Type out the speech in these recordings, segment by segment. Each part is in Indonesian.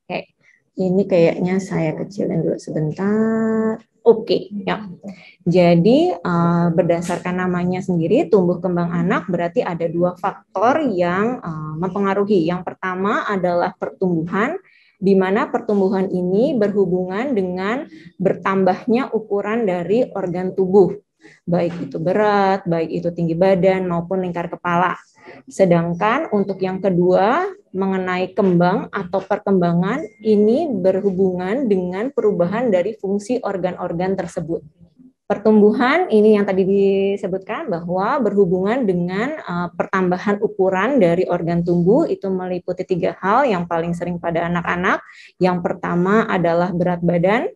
Oke, ini kayaknya saya kecilin dulu sebentar. Oke, ya. Jadi berdasarkan namanya sendiri, tumbuh kembang anak berarti ada dua faktor yang mempengaruhi. Yang pertama adalah pertumbuhan, di mana pertumbuhan ini berhubungan dengan bertambahnya ukuran dari organ tubuh, baik itu berat, baik itu tinggi badan maupun lingkar kepala. Sedangkan untuk yang kedua, mengenai kembang atau perkembangan, ini berhubungan dengan perubahan dari fungsi organ-organ tersebut. Pertumbuhan ini yang tadi disebutkan bahwa berhubungan dengan pertambahan ukuran dari organ tubuh, itu meliputi 3 hal yang paling sering pada anak-anak. Yang pertama adalah berat badan,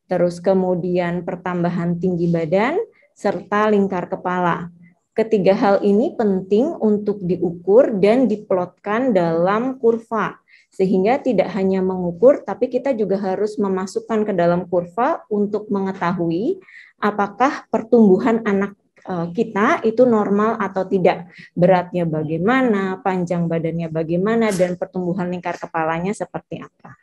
terus kemudian pertambahan tinggi badan, serta lingkar kepala. Ketiga hal ini penting untuk diukur dan diplotkan dalam kurva, sehingga tidak hanya mengukur, tapi kita juga harus memasukkan ke dalam kurva untuk mengetahui apakah pertumbuhan anak kita itu normal atau tidak. Beratnya bagaimana, panjang badannya bagaimana, dan pertumbuhan lingkar kepalanya seperti apa.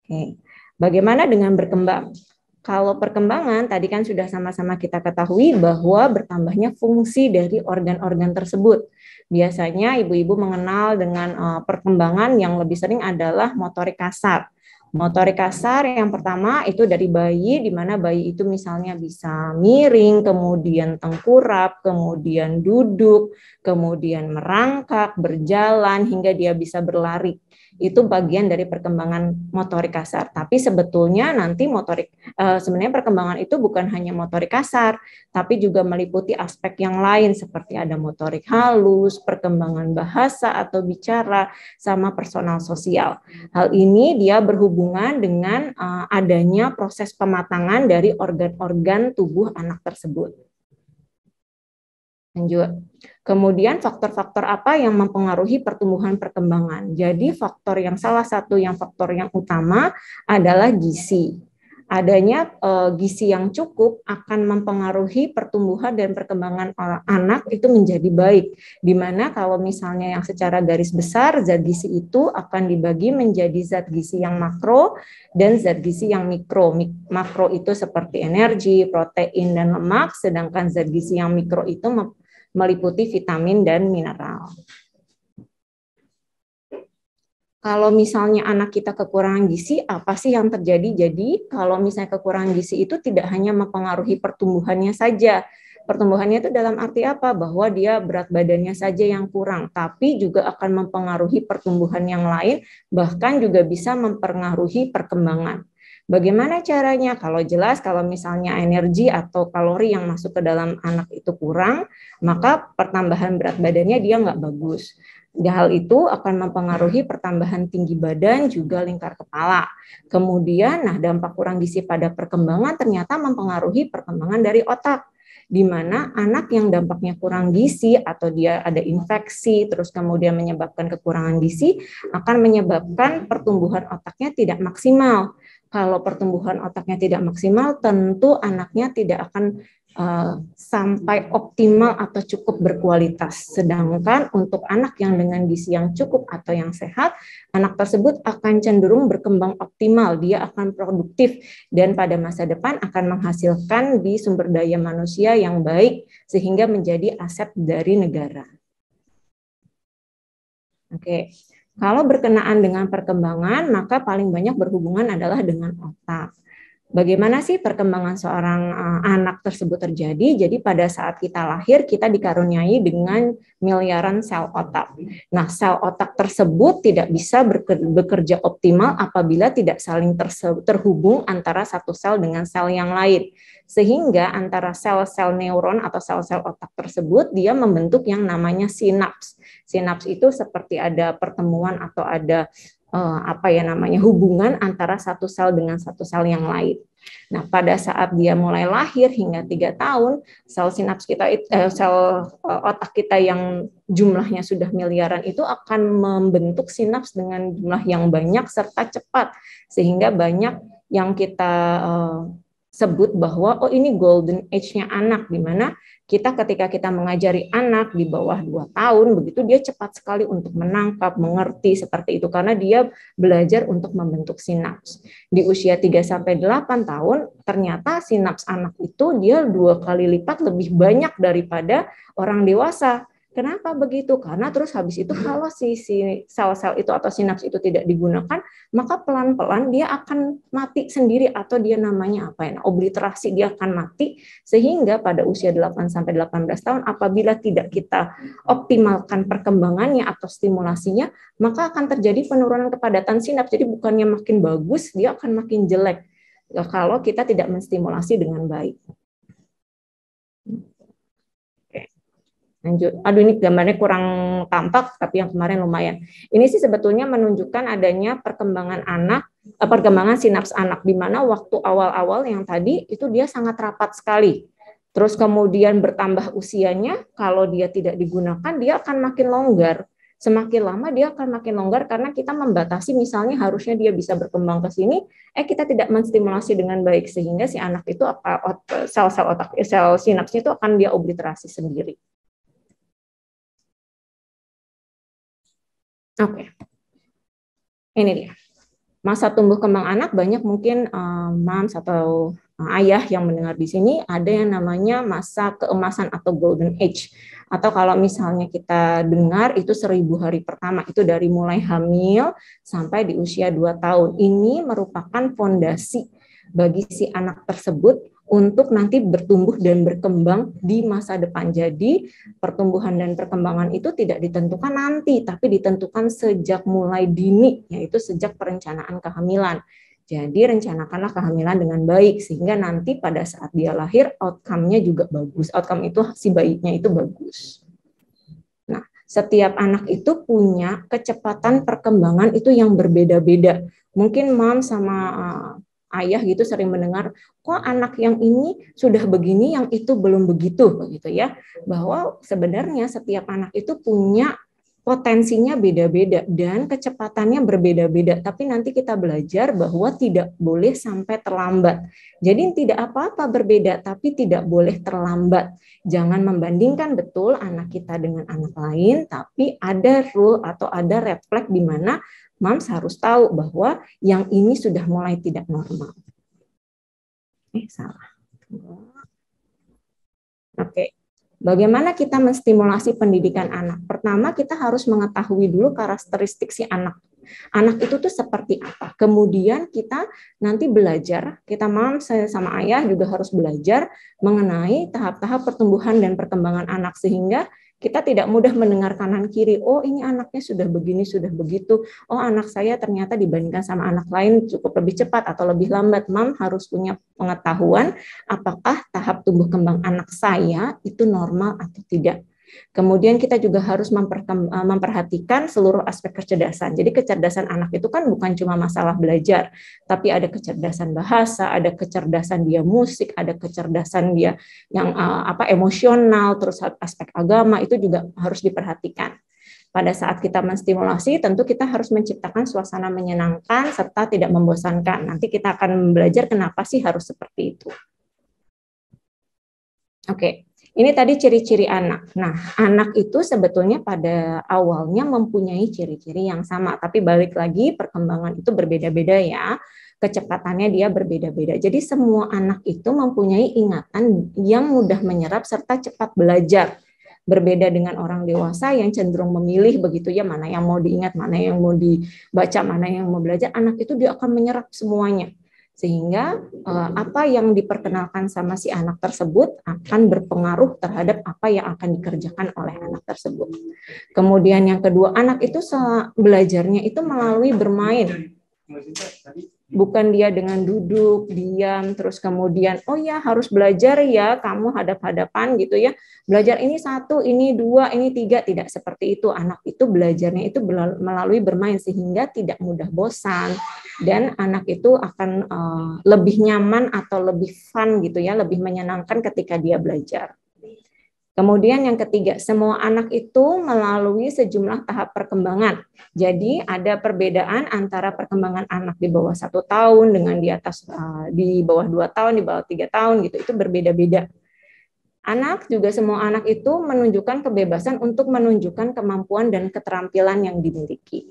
Oke. Bagaimana dengan berkembang? Kalau perkembangan, tadi kan sudah sama-sama kita ketahui bahwa bertambahnya fungsi dari organ-organ tersebut. Biasanya ibu-ibu mengenal dengan perkembangan yang lebih sering adalah motorik kasar. Motorik kasar yang pertama itu dari bayi, di mana bayi itu misalnya bisa miring, kemudian tengkurap, kemudian duduk, kemudian merangkak, berjalan, hingga dia bisa berlari. Itu bagian dari perkembangan motorik kasar. Tapi sebetulnya nanti sebenarnya perkembangan itu bukan hanya motorik kasar, tapi juga meliputi aspek yang lain seperti ada motorik halus, perkembangan bahasa atau bicara, sama personal sosial. Hal ini dia berhubungan dengan adanya proses pematangan dari organ-organ tubuh anak tersebut. Lanjut. Kemudian faktor-faktor apa yang mempengaruhi pertumbuhan perkembangan? Jadi faktor yang faktor yang utama adalah gizi. Adanya gizi yang cukup akan mempengaruhi pertumbuhan dan perkembangan anak itu menjadi baik. Di mana kalau misalnya yang secara garis besar, zat gizi itu akan dibagi menjadi zat gizi yang makro dan zat gizi yang mikro. Makro itu seperti energi, protein, dan lemak, sedangkan zat gizi yang mikro itu meliputi vitamin dan mineral. Kalau misalnya anak kita kekurangan gizi, apa sih yang terjadi? Jadi kalau misalnya kekurangan gizi itu tidak hanya mempengaruhi pertumbuhannya saja. Pertumbuhannya itu dalam arti apa? Bahwa dia berat badannya saja yang kurang, tapi juga akan mempengaruhi pertumbuhan yang lain, bahkan juga bisa mempengaruhi perkembangan. Bagaimana caranya? Kalau jelas, kalau misalnya energi atau kalori yang masuk ke dalam anak itu kurang, maka pertambahan berat badannya dia nggak bagus. Hal itu akan mempengaruhi pertambahan tinggi badan juga lingkar kepala. Kemudian, dampak kurang gizi pada perkembangan ternyata mempengaruhi perkembangan dari otak, di mana anak yang dampaknya kurang gizi atau dia ada infeksi, terus kemudian menyebabkan kekurangan gizi, akan menyebabkan pertumbuhan otaknya tidak maksimal. Kalau pertumbuhan otaknya tidak maksimal, tentu anaknya tidak akan sampai optimal atau cukup berkualitas. Sedangkan untuk anak yang dengan gizi yang cukup atau yang sehat, anak tersebut akan cenderung berkembang optimal, dia akan produktif dan pada masa depan akan menghasilkan di sumber daya manusia yang baik sehingga menjadi aset dari negara. Oke. Kalau berkenaan dengan perkembangan, maka paling banyak berhubungan adalah dengan otak. Bagaimana sih perkembangan seorang anak tersebut terjadi? Jadi pada saat kita lahir, kita dikaruniai dengan miliaran sel otak. Nah, sel otak tersebut tidak bisa bekerja optimal apabila tidak saling terhubung antara satu sel dengan sel yang lain. Sehingga antara sel-sel neuron atau sel-sel otak tersebut, dia membentuk yang namanya sinaps. Sinaps itu seperti ada pertemuan atau ada hubungan antara satu sel dengan satu sel yang lain. Nah, pada saat dia mulai lahir hingga 3 tahun, sel sinaps kita, sel otak kita yang jumlahnya sudah miliaran itu akan membentuk sinaps dengan jumlah yang banyak serta cepat, sehingga banyak yang kita sebut bahwa oh ini golden age-nya anak, di mana kita ketika kita mengajari anak di bawah 2 tahun begitu dia cepat sekali untuk menangkap, mengerti seperti itu karena dia belajar untuk membentuk sinaps. Di usia 3 sampai 8 tahun ternyata sinaps anak itu dia 2 kali lipat lebih banyak daripada orang dewasa. Kenapa begitu? Karena terus habis itu kalau si sel-sel itu atau sinaps itu tidak digunakan, maka pelan-pelan dia akan mati sendiri atau dia namanya apa ya? Obliterasi, dia akan mati sehingga pada usia 8 sampai 18 tahun apabila tidak kita optimalkan perkembangannya atau stimulasinya, maka akan terjadi penurunan kepadatan sinaps. Jadi bukannya makin bagus, dia akan makin jelek kalau kita tidak menstimulasi dengan baik. Lanjut. Aduh ini gambarnya kurang tampak, tapi yang kemarin lumayan. Ini sih sebetulnya menunjukkan adanya perkembangan anak, perkembangan sinaps anak, di mana waktu awal-awal yang tadi itu dia sangat rapat sekali. Terus kemudian bertambah usianya, kalau dia tidak digunakan, dia akan makin longgar. Semakin lama dia akan makin longgar karena kita membatasi misalnya harusnya dia bisa berkembang ke sini, kita tidak menstimulasi dengan baik sehingga si anak itu sel-sel otak, sel sinapsnya itu akan dia obliterasi sendiri. Oke, ini dia. Masa tumbuh kembang anak banyak mungkin moms atau ayah yang mendengar di sini ada yang namanya masa keemasan atau golden age. Atau kalau misalnya kita dengar itu 1000 hari pertama itu dari mulai hamil sampai di usia 2 tahun. Ini merupakan fondasi bagi si anak tersebut untuk nanti bertumbuh dan berkembang di masa depan. Jadi pertumbuhan dan perkembangan itu tidak ditentukan nanti, tapi ditentukan sejak mulai dini, yaitu sejak perencanaan kehamilan. Jadi rencanakanlah kehamilan dengan baik, sehingga nanti pada saat dia lahir, outcome-nya juga bagus. Outcome itu si bayinya itu bagus. Nah, setiap anak itu punya kecepatan perkembangan itu yang berbeda-beda. Mungkin mom sama ayah gitu sering mendengar, kok anak yang ini sudah begini, yang itu belum begitu, begitu ya. Bahwa sebenarnya setiap anak itu punya potensinya beda-beda dan kecepatannya berbeda-beda. Tapi nanti kita belajar bahwa tidak boleh sampai terlambat. Jadi tidak apa-apa berbeda, tapi tidak boleh terlambat. Jangan membandingkan betul anak kita dengan anak lain, tapi ada rule atau ada red flag di mana moms harus tahu bahwa yang ini sudah mulai tidak normal. Salah. Oke. Bagaimana kita menstimulasi pendidikan anak? Pertama, kita harus mengetahui dulu karakteristik si anak. Anak itu tuh seperti apa. Kemudian kita nanti belajar, kita moms sama ayah juga harus belajar mengenai tahap-tahap pertumbuhan dan perkembangan anak sehingga kita tidak mudah mendengar kanan kiri, oh ini anaknya sudah begini, sudah begitu, oh anak saya ternyata dibandingkan sama anak lain cukup lebih cepat atau lebih lambat. Mom harus punya pengetahuan apakah tahap tumbuh kembang anak saya itu normal atau tidak. Kemudian kita juga harus memperhatikan seluruh aspek kecerdasan. Jadi kecerdasan anak itu kan bukan cuma masalah belajar, tapi ada kecerdasan bahasa, ada kecerdasan dia musik, ada kecerdasan dia yang emosional, terus aspek agama itu juga harus diperhatikan. Pada saat kita menstimulasi, tentu kita harus menciptakan suasana menyenangkan serta tidak membosankan. Nanti kita akan belajar kenapa sih harus seperti itu. Oke. Ini tadi ciri-ciri anak. Nah, anak itu sebetulnya pada awalnya mempunyai ciri-ciri yang sama, tapi balik lagi perkembangan itu berbeda-beda ya. Kecepatannya dia berbeda-beda. Jadi semua anak itu mempunyai ingatan yang mudah menyerap serta cepat belajar. Berbeda dengan orang dewasa yang cenderung memilih begitu ya, mana yang mau diingat, mana yang mau dibaca, mana yang mau belajar. Anak itu dia akan menyerap semuanya. Sehingga apa yang diperkenalkan sama si anak tersebut akan berpengaruh terhadap apa yang akan dikerjakan oleh anak tersebut. Kemudian yang kedua, anak itu belajarnya itu melalui bermain. Bukan dia dengan duduk, diam, terus kemudian, oh ya harus belajar ya, kamu hadap-hadapan gitu ya. Belajar ini 1, ini 2, ini 3, tidak seperti itu. Anak itu belajarnya itu melalui bermain sehingga tidak mudah bosan. Dan anak itu akan lebih nyaman atau lebih fun gitu ya, lebih menyenangkan ketika dia belajar. Kemudian yang ketiga, semua anak itu melalui sejumlah tahap perkembangan. Jadi ada perbedaan antara perkembangan anak di bawah 1 tahun dengan di atas di bawah 2 tahun, di bawah 3 tahun gitu. Itu berbeda-beda. Anak juga semua anak itu menunjukkan kebebasan untuk menunjukkan kemampuan dan keterampilan yang dimiliki.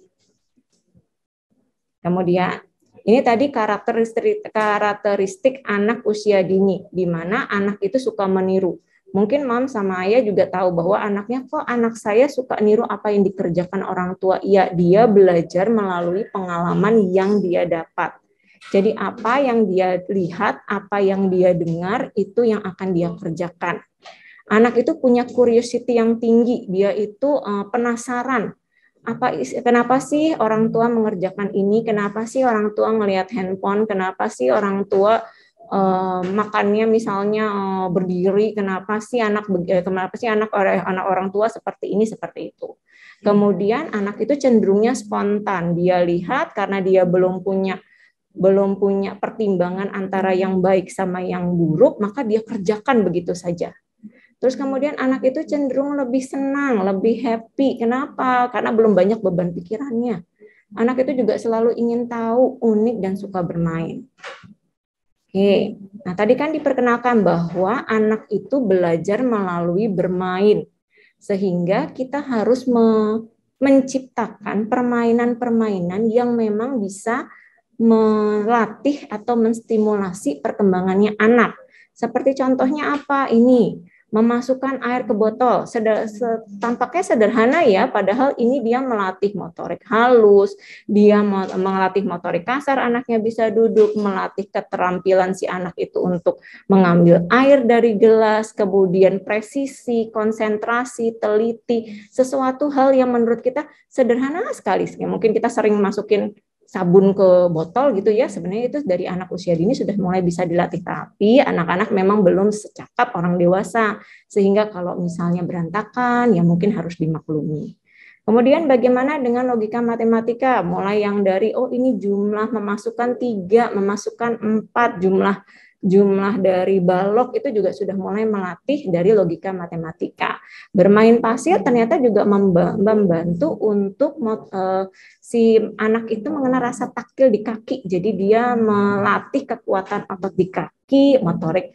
Kemudian ini tadi karakteristik anak usia dini, di mana anak itu suka meniru. Mungkin mom sama ayah juga tahu bahwa anaknya, kok anak saya suka niru apa yang dikerjakan orang tua. Iya, dia belajar melalui pengalaman yang dia dapat. Jadi apa yang dia lihat, apa yang dia dengar, itu yang akan dia kerjakan. Anak itu punya curiosity yang tinggi, dia itu penasaran. Kenapa sih orang tua mengerjakan ini? Kenapa sih orang tua ngelihat handphone? Kenapa sih orang tua makannya misalnya berdiri? Kenapa sih anak orang tua seperti ini seperti itu? Kemudian anak itu cenderungnya spontan. Dia lihat karena dia belum punya pertimbangan antara yang baik sama yang buruk, maka dia kerjakan begitu saja. Terus kemudian anak itu cenderung lebih senang, lebih happy. Kenapa? Karena belum banyak beban pikirannya. Anak itu juga selalu ingin tahu, unik, dan suka bermain. Oke, nah tadi kan diperkenalkan bahwa anak itu belajar melalui bermain. Sehingga kita harus menciptakan permainan-permainan yang memang bisa melatih atau menstimulasi perkembangannya anak. Seperti contohnya apa? Ini memasukkan air ke botol. Tampaknya sederhana ya, padahal ini dia melatih motorik halus, dia melatih motorik kasar, anaknya bisa duduk, melatih keterampilan si anak itu untuk mengambil air dari gelas, kemudian presisi, konsentrasi, teliti, sesuatu hal yang menurut kita sederhana sekali. Mungkin kita sering masukin sabun ke botol gitu ya, sebenarnya itu dari anak usia dini sudah mulai bisa dilatih, tapi anak-anak memang belum secakap orang dewasa, sehingga kalau misalnya berantakan ya mungkin harus dimaklumi. Kemudian bagaimana dengan logika matematika, mulai yang dari ini jumlah memasukkan 3, memasukkan 4, jumlah dari balok itu juga sudah mulai melatih dari logika matematika. Bermain pasir ternyata juga membantu untuk si anak itu mengenal rasa taktil di kaki. Jadi dia melatih kekuatan otot di kaki, motorik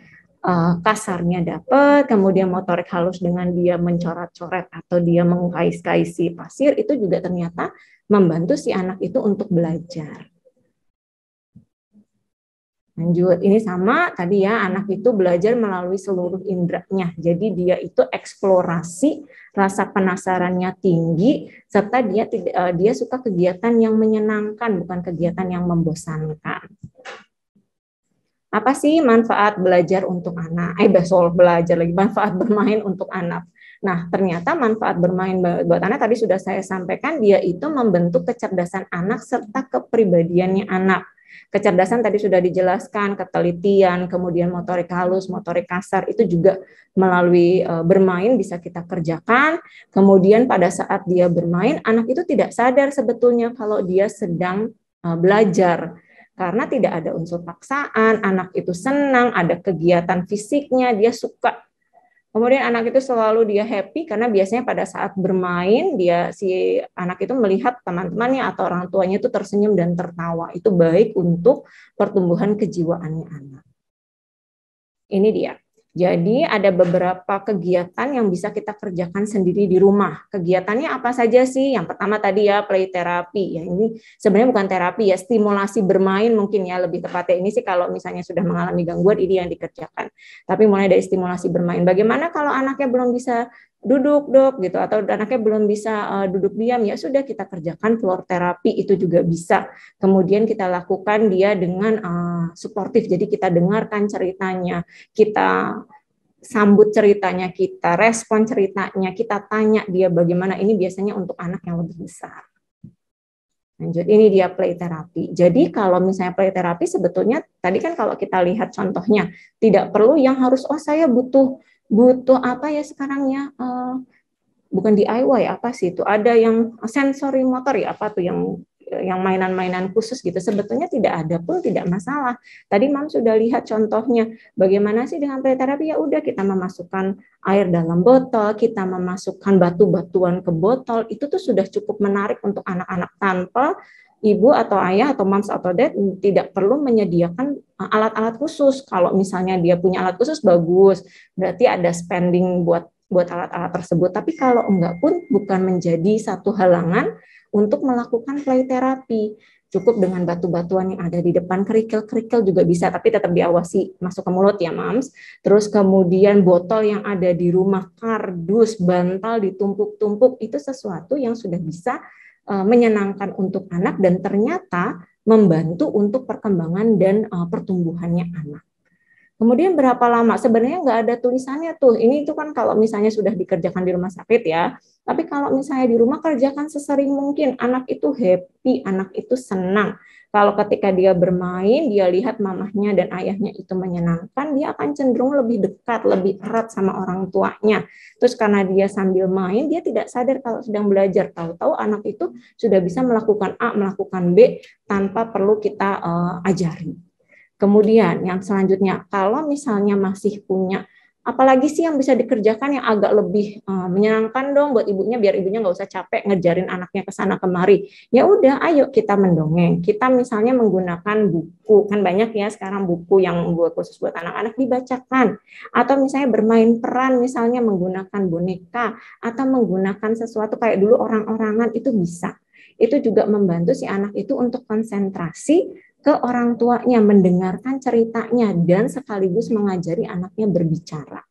kasarnya dapat, kemudian motorik halus dengan dia mencoret-coret atau dia mengkais-kaisi pasir, itu juga ternyata membantu si anak itu untuk belajar. Lanjut, ini sama tadi ya, anak itu belajar melalui seluruh inderanya. Jadi dia itu eksplorasi, rasa penasarannya tinggi, serta dia suka kegiatan yang menyenangkan, bukan kegiatan yang membosankan. Apa sih manfaat belajar untuk anak? Manfaat bermain untuk anak. Nah, ternyata manfaat bermain buat anak tadi sudah saya sampaikan, dia itu membentuk kecerdasan anak serta kepribadiannya anak. Kecerdasan tadi sudah dijelaskan, ketelitian, kemudian motorik halus, motorik kasar, itu juga melalui bermain bisa kita kerjakan. Kemudian pada saat dia bermain, anak itu tidak sadar sebetulnya kalau dia sedang belajar. Karena tidak ada unsur paksaan, anak itu senang, ada kegiatan fisiknya, dia suka. Kemudian anak itu selalu dia happy karena biasanya pada saat bermain si anak itu melihat teman-temannya atau orang tuanya itu tersenyum dan tertawa. Itu baik untuk pertumbuhan kejiwaannya anak. Ini dia. Jadi ada beberapa kegiatan yang bisa kita kerjakan sendiri di rumah. Kegiatannya apa saja sih? Yang pertama tadi ya play therapy. Ya ini sebenarnya bukan terapi ya, stimulasi bermain mungkin ya lebih tepatnya. Ini sih kalau misalnya sudah mengalami gangguan ini yang dikerjakan. Tapi mulai dari stimulasi bermain. Bagaimana kalau anaknya belum bisa duduk dok gitu atau anaknya belum bisa duduk diam, ya sudah kita kerjakan floor terapi, itu juga bisa. Kemudian kita lakukan dia dengan suportif, jadi kita dengarkan ceritanya, kita sambut ceritanya, kita respon ceritanya, kita tanya dia bagaimana. Ini biasanya untuk anak yang lebih besar. Lanjut, ini dia play therapy. Jadi kalau misalnya play therapy sebetulnya tadi kan kalau kita lihat contohnya tidak perlu yang harus saya butuh apa ya sekarang ya, bukan DIY apa sih itu, ada yang sensory motor ya, apa tuh yang yang mainan-mainan khusus gitu, sebetulnya tidak ada pun tidak masalah. Tadi Mam sudah lihat contohnya, bagaimana sih dengan play terapi? Ya udah, kita memasukkan air dalam botol, kita memasukkan batu-batuan ke botol, itu tuh sudah cukup menarik untuk anak-anak tanpa ibu atau ayah atau moms atau dad tidak perlu menyediakan alat-alat khusus. Kalau misalnya dia punya alat khusus bagus, berarti ada spending buat alat-alat tersebut. Tapi kalau enggak pun bukan menjadi satu halangan untuk melakukan play terapi. Cukup dengan batu-batuan yang ada di depan, kerikil-kerikil juga bisa, tapi tetap diawasi masuk ke mulut ya, Mams. Terus kemudian botol yang ada di rumah, kardus, bantal ditumpuk-tumpuk, itu sesuatu yang sudah bisa menyenangkan untuk anak dan ternyata membantu untuk perkembangan dan pertumbuhannya anak. Kemudian berapa lama? Sebenarnya nggak ada tulisannya tuh. Ini itu kan kalau misalnya sudah dikerjakan di rumah sakit ya. Tapi kalau misalnya di rumah kerjakan sesering mungkin. Anak itu happy, anak itu senang. Kalau ketika dia bermain, dia lihat mamahnya dan ayahnya itu menyenangkan, dia akan cenderung lebih dekat, lebih erat sama orang tuanya. Terus karena dia sambil main, dia tidak sadar kalau sedang belajar. Tahu-tahu anak itu sudah bisa melakukan A, melakukan B tanpa perlu kita ajari. Kemudian yang selanjutnya, kalau misalnya masih punya, apalagi sih yang bisa dikerjakan yang agak lebih menyenangkan dong buat ibunya, biar ibunya nggak usah capek ngejarin anaknya ke sana kemari. Ya udah, ayo kita mendongeng. Kita misalnya menggunakan buku, kan banyak ya sekarang buku yang buat khusus buat anak-anak dibacakan. Atau misalnya bermain peran, misalnya menggunakan boneka atau menggunakan sesuatu kayak dulu orang-orangan, itu bisa. Itu juga membantu si anak itu untuk konsentrasi ke orang tuanya, mendengarkan ceritanya, dan sekaligus mengajari anaknya berbicara.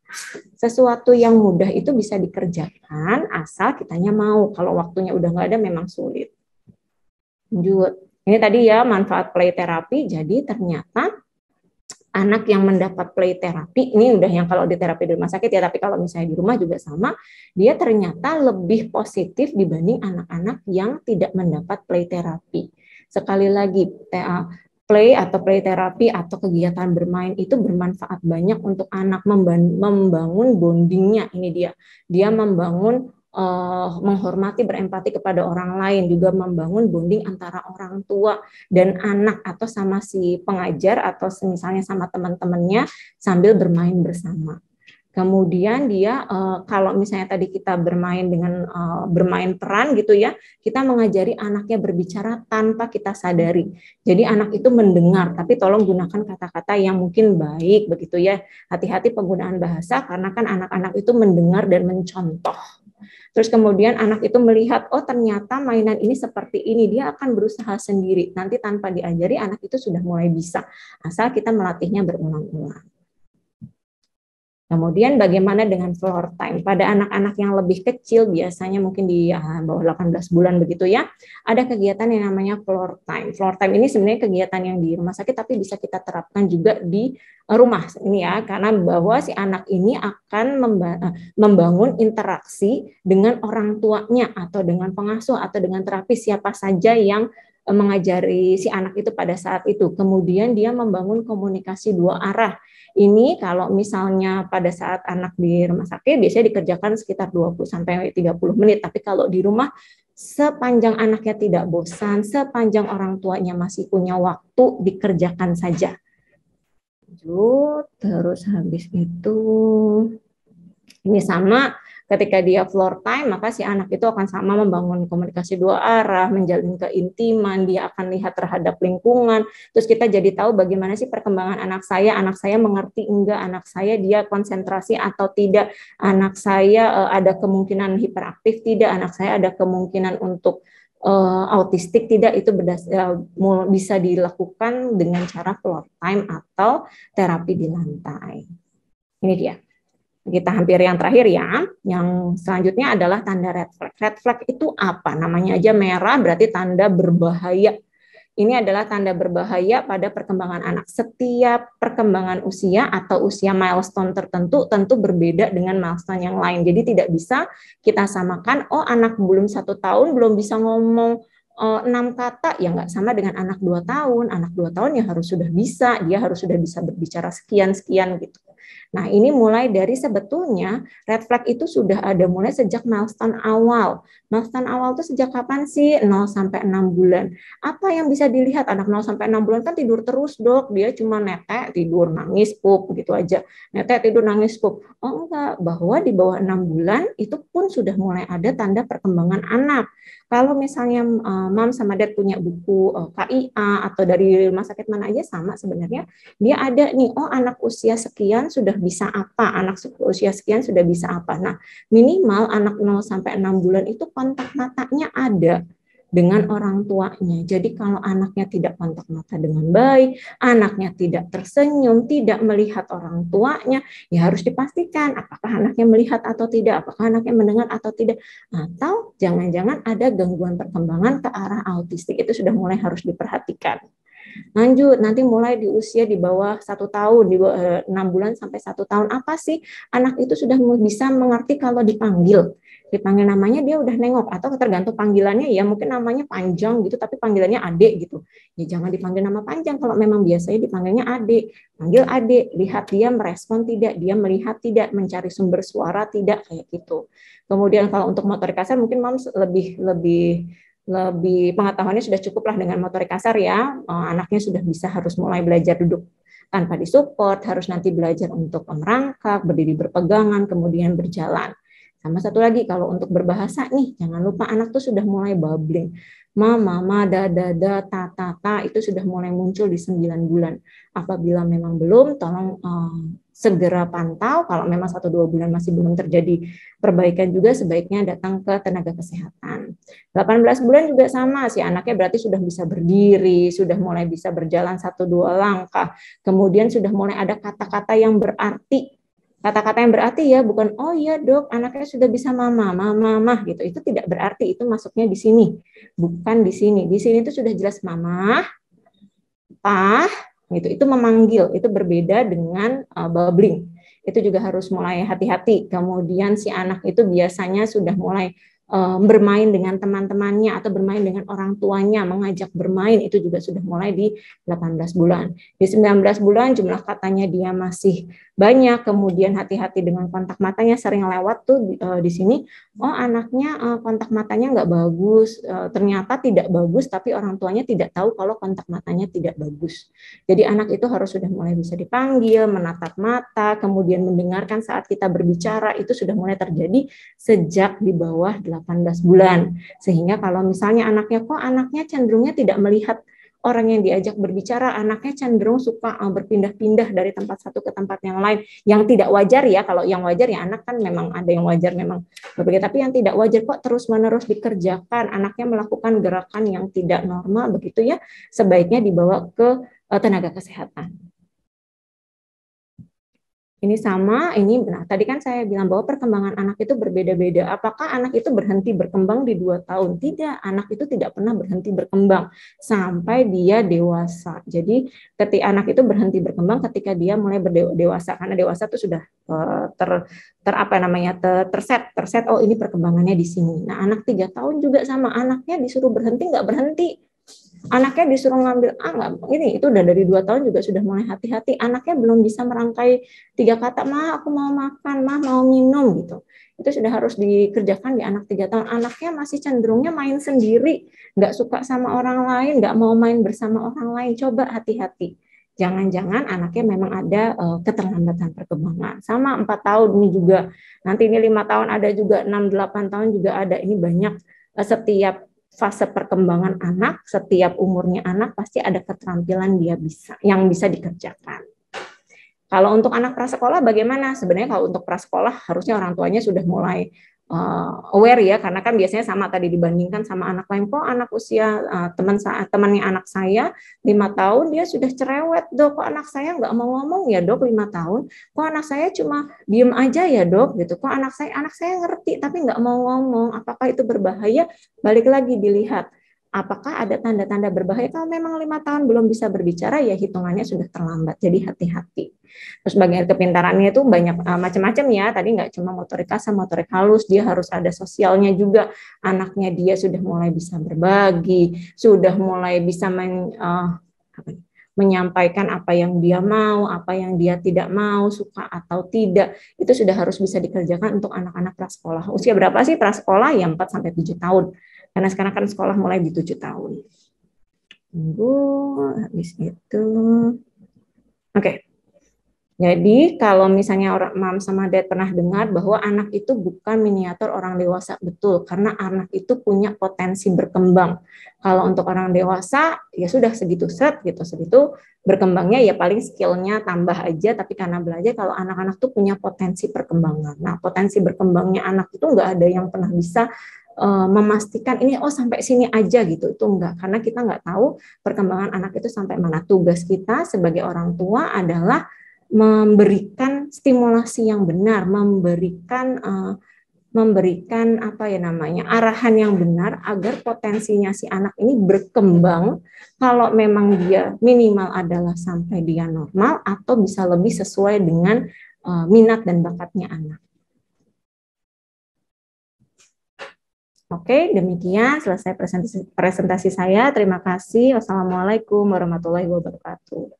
Sesuatu yang mudah itu bisa dikerjakan, asal kitanya mau. Kalau waktunya udah nggak ada, memang sulit. Lanjut. Ini tadi ya manfaat play terapi, jadi ternyata anak yang mendapat play terapi, ini udah yang kalau di terapi di rumah sakit ya, tapi kalau misalnya di rumah juga sama, dia ternyata lebih positif dibanding anak-anak yang tidak mendapat play terapi. Sekali lagi, play atau play terapi atau kegiatan bermain itu bermanfaat banyak untuk anak, membangun bondingnya. Ini dia membangun menghormati, berempati kepada orang lain, juga membangun bonding antara orang tua dan anak atau sama si pengajar atau misalnya sama teman-temannya sambil bermain bersama. Kemudian dia kalau misalnya tadi kita bermain dengan bermain peran gitu ya, kita mengajari anaknya berbicara tanpa kita sadari. Jadi anak itu mendengar, tapi tolong gunakan kata-kata yang mungkin baik begitu ya. Hati-hati penggunaan bahasa karena kan anak-anak itu mendengar dan mencontoh. Terus kemudian anak itu melihat, oh ternyata mainan ini seperti ini, dia akan berusaha sendiri. Nanti tanpa diajari anak itu sudah mulai bisa, asal kita melatihnya berulang-ulang. Kemudian bagaimana dengan floor time? Pada anak-anak yang lebih kecil, biasanya mungkin di bawah 18 bulan begitu ya, ada kegiatan yang namanya floor time. Floor time ini sebenarnya kegiatan yang di rumah sakit, tapi bisa kita terapkan juga di rumah ini ya, karena bahwa si anak ini akan membangun interaksi dengan orang tuanya atau dengan pengasuh atau dengan terapis siapa saja yang mengajari si anak itu pada saat itu. Kemudian dia membangun komunikasi dua arah. Ini kalau misalnya pada saat anak di rumah sakit biasanya dikerjakan sekitar 20 sampai 30 menit, tapi kalau di rumah sepanjang anaknya tidak bosan, sepanjang orang tuanya masih punya waktu, dikerjakan saja. Terus habis itu ini sama ketika dia floor time, maka si anak itu akan sama membangun komunikasi dua arah, menjalin keintiman, dia akan lihat terhadap lingkungan. Terus kita jadi tahu bagaimana sih perkembangan anak saya mengerti enggak, anak saya dia konsentrasi atau tidak, anak saya ada kemungkinan hiperaktif tidak, anak saya ada kemungkinan untuk autistik tidak. Itu bisa dilakukan dengan cara floor time atau terapi di lantai. Ini dia. Kita hampir yang terakhir ya. Yang selanjutnya adalah tanda red flag. Red flag itu apa? Namanya aja merah berarti tanda berbahaya. Ini adalah tanda berbahaya pada perkembangan anak. Setiap perkembangan usia atau usia milestone tertentu tentu berbeda dengan milestone yang lain. Jadi tidak bisa kita samakan, oh anak belum 1 tahun belum bisa ngomong 6 kata, ya nggak sama dengan anak 2 tahun. Anak 2 tahun ya harus sudah bisa, dia harus sudah bisa berbicara sekian-sekian gitu. Nah, ini mulai dari sebetulnya red flag itu sudah ada mulai sejak milestone awal. Milestone awal itu sejak kapan sih? 0 sampai 6 bulan. Apa yang bisa dilihat? Anak 0 sampai 6 bulan kan tidur terus, Dok. Dia cuma netek, tidur, nangis, pup, gitu aja. Netek, tidur, nangis, pup. Oh enggak, bahwa di bawah 6 bulan itu pun sudah mulai ada tanda perkembangan anak. Kalau misalnya Mam sama Dad punya buku KIA atau dari rumah sakit mana aja sama sebenarnya, dia ada nih, oh anak usia sekian sudah bisa apa, anak usia sekian sudah bisa apa. Nah, minimal anak 0 sampai 6 bulan itu kontak matanya ada dengan orang tuanya. Jadi kalau anaknya tidak kontak mata dengan baik, anaknya tidak tersenyum, tidak melihat orang tuanya, ya harus dipastikan apakah anaknya melihat atau tidak, apakah anaknya mendengar atau tidak, atau jangan-jangan ada gangguan perkembangan ke arah autistik. Itu sudah mulai harus diperhatikan. Lanjut, nanti mulai di usia di bawah 1 tahun, di bawah 6 bulan sampai 1 tahun, apa sih anak itu sudah bisa mengerti kalau dipanggil namanya dia udah nengok, atau tergantung panggilannya ya, mungkin namanya panjang gitu tapi panggilannya adik gitu, ya jangan dipanggil nama panjang. Kalau memang biasanya dipanggilnya adik, panggil adik, lihat dia merespon tidak, dia melihat tidak, mencari sumber suara tidak, kayak gitu. Kemudian kalau untuk motorik kasar mungkin Moms lebih pengetahuannya sudah cukup lah dengan motorik kasar ya. Anaknya sudah bisa harus mulai belajar duduk tanpa disupport, harus nanti belajar untuk merangkak, berdiri berpegangan, kemudian berjalan. Sama satu lagi, kalau untuk berbahasa nih, jangan lupa anak tuh sudah mulai babbling. Mama, dada, ta, itu sudah mulai muncul di 9 bulan. Apabila memang belum, tolong segera pantau. Kalau memang 1-2 bulan masih belum terjadi perbaikan juga, sebaiknya datang ke tenaga kesehatan. 18 bulan juga sama, si anaknya berarti sudah bisa berdiri, sudah mulai bisa berjalan 1-2 langkah, kemudian sudah mulai ada kata-kata yang berarti. Kata-kata yang berarti ya, bukan oh iya Dok, anaknya sudah bisa mama gitu. Itu tidak berarti, itu masuknya di sini. Bukan di sini. Di sini itu sudah jelas mama, pah, gitu. Itu memanggil, itu berbeda dengan babbling. Itu juga harus mulai hati-hati. Kemudian si anak itu biasanya sudah mulai bermain dengan teman-temannya atau bermain dengan orang tuanya, mengajak bermain, itu juga sudah mulai di 18 bulan. Di 19 bulan jumlah katanya dia masih banyak, kemudian hati-hati dengan kontak matanya, sering lewat tuh di sini, oh anaknya kontak matanya nggak bagus, ternyata tidak bagus, tapi orang tuanya tidak tahu kalau kontak matanya tidak bagus. Jadi anak itu harus sudah mulai bisa dipanggil, menatap mata, kemudian mendengarkan saat kita berbicara, itu sudah mulai terjadi sejak di bawah 18 bulan. Sehingga kalau misalnya anaknya cenderungnya tidak melihat orang yang diajak berbicara, anaknya cenderung suka berpindah-pindah dari tempat satu ke tempat yang lain, yang tidak wajar ya. Kalau yang wajar ya anak kan memang ada yang wajar memang berbeda, tapi yang tidak wajar kok terus-menerus dikerjakan, anaknya melakukan gerakan yang tidak normal begitu ya, sebaiknya dibawa ke tenaga kesehatan. Ini sama, ini benar. Tadi kan saya bilang bahwa perkembangan anak itu berbeda-beda. Apakah anak itu berhenti berkembang di 2 tahun? Tidak, anak itu tidak pernah berhenti berkembang sampai dia dewasa. Jadi ketika anak itu berhenti berkembang ketika dia mulai berdewasa, karena dewasa itu sudah terset. Oh ini perkembangannya di sini. Nah anak 3 tahun juga sama, anaknya disuruh berhenti nggak berhenti. Anaknya disuruh ngambil ini itu udah dari 2 tahun juga sudah mulai hati-hati. Anaknya belum bisa merangkai 3 kata, ma aku mau makan, ma mau minum gitu. Itu sudah harus dikerjakan di anak 3 tahun. Anaknya masih cenderungnya main sendiri, nggak suka sama orang lain, nggak mau main bersama orang lain. Coba hati-hati. Jangan-jangan anaknya memang ada keterlambatan perkembangan. Sama 4 tahun ini juga. Nanti ini 5 tahun ada juga, 6-8 tahun juga ada. Ini banyak setiap fase perkembangan anak, setiap umurnya anak pasti ada keterampilan yang bisa dikerjakan. Kalau untuk anak prasekolah bagaimana? Sebenarnya kalau untuk prasekolah harusnya orang tuanya sudah mulai aware ya, karena kan biasanya sama tadi dibandingkan sama anak lain. Kok anak usia temannya anak saya 5 tahun dia sudah cerewet Dok, kok anak saya nggak mau ngomong ya Dok 5 tahun, kok anak saya cuma diem aja ya Dok gitu, kok anak saya ngerti tapi nggak mau ngomong, apakah itu berbahaya? Balik lagi dilihat apakah ada tanda-tanda berbahaya. Kalau memang 5 tahun belum bisa berbicara ya hitungannya sudah terlambat, jadi hati-hati. Terus bagian kepintarannya itu banyak macam-macam ya, tadi nggak cuma motorik kasar, motorik halus, dia harus ada sosialnya juga. Anaknya dia sudah mulai bisa berbagi, sudah mulai bisa menyampaikan apa yang dia mau, apa yang dia tidak mau, suka atau tidak, itu sudah harus bisa dikerjakan untuk anak-anak prasekolah. Usia berapa sih prasekolah? Ya 4 sampai 7 tahun. Karena sekarang kan sekolah mulai di 7 tahun. Tunggu, habis itu. Oke. Jadi kalau misalnya orang mam sama dad pernah dengar bahwa anak itu bukan miniatur orang dewasa, betul, karena anak itu punya potensi berkembang. Kalau untuk orang dewasa ya sudah segitu segitu berkembangnya ya paling skillnya tambah aja, tapi karena belajar kalau anak-anak tuh punya potensi perkembangan. Nah potensi berkembangnya anak itu nggak ada yang pernah bisa memastikan ini sampai sini aja gitu, itu enggak, karena kita nggak tahu perkembangan anak itu sampai mana. Tugas kita sebagai orang tua adalah memberikan stimulasi yang benar, memberikan apa ya namanya arahan yang benar agar potensinya si anak ini berkembang. Kalau memang dia minimal adalah sampai dia normal atau bisa lebih sesuai dengan minat dan bakatnya anak. Oke, demikian selesai presentasi saya. Terima kasih. Wassalamualaikum warahmatullahi wabarakatuh.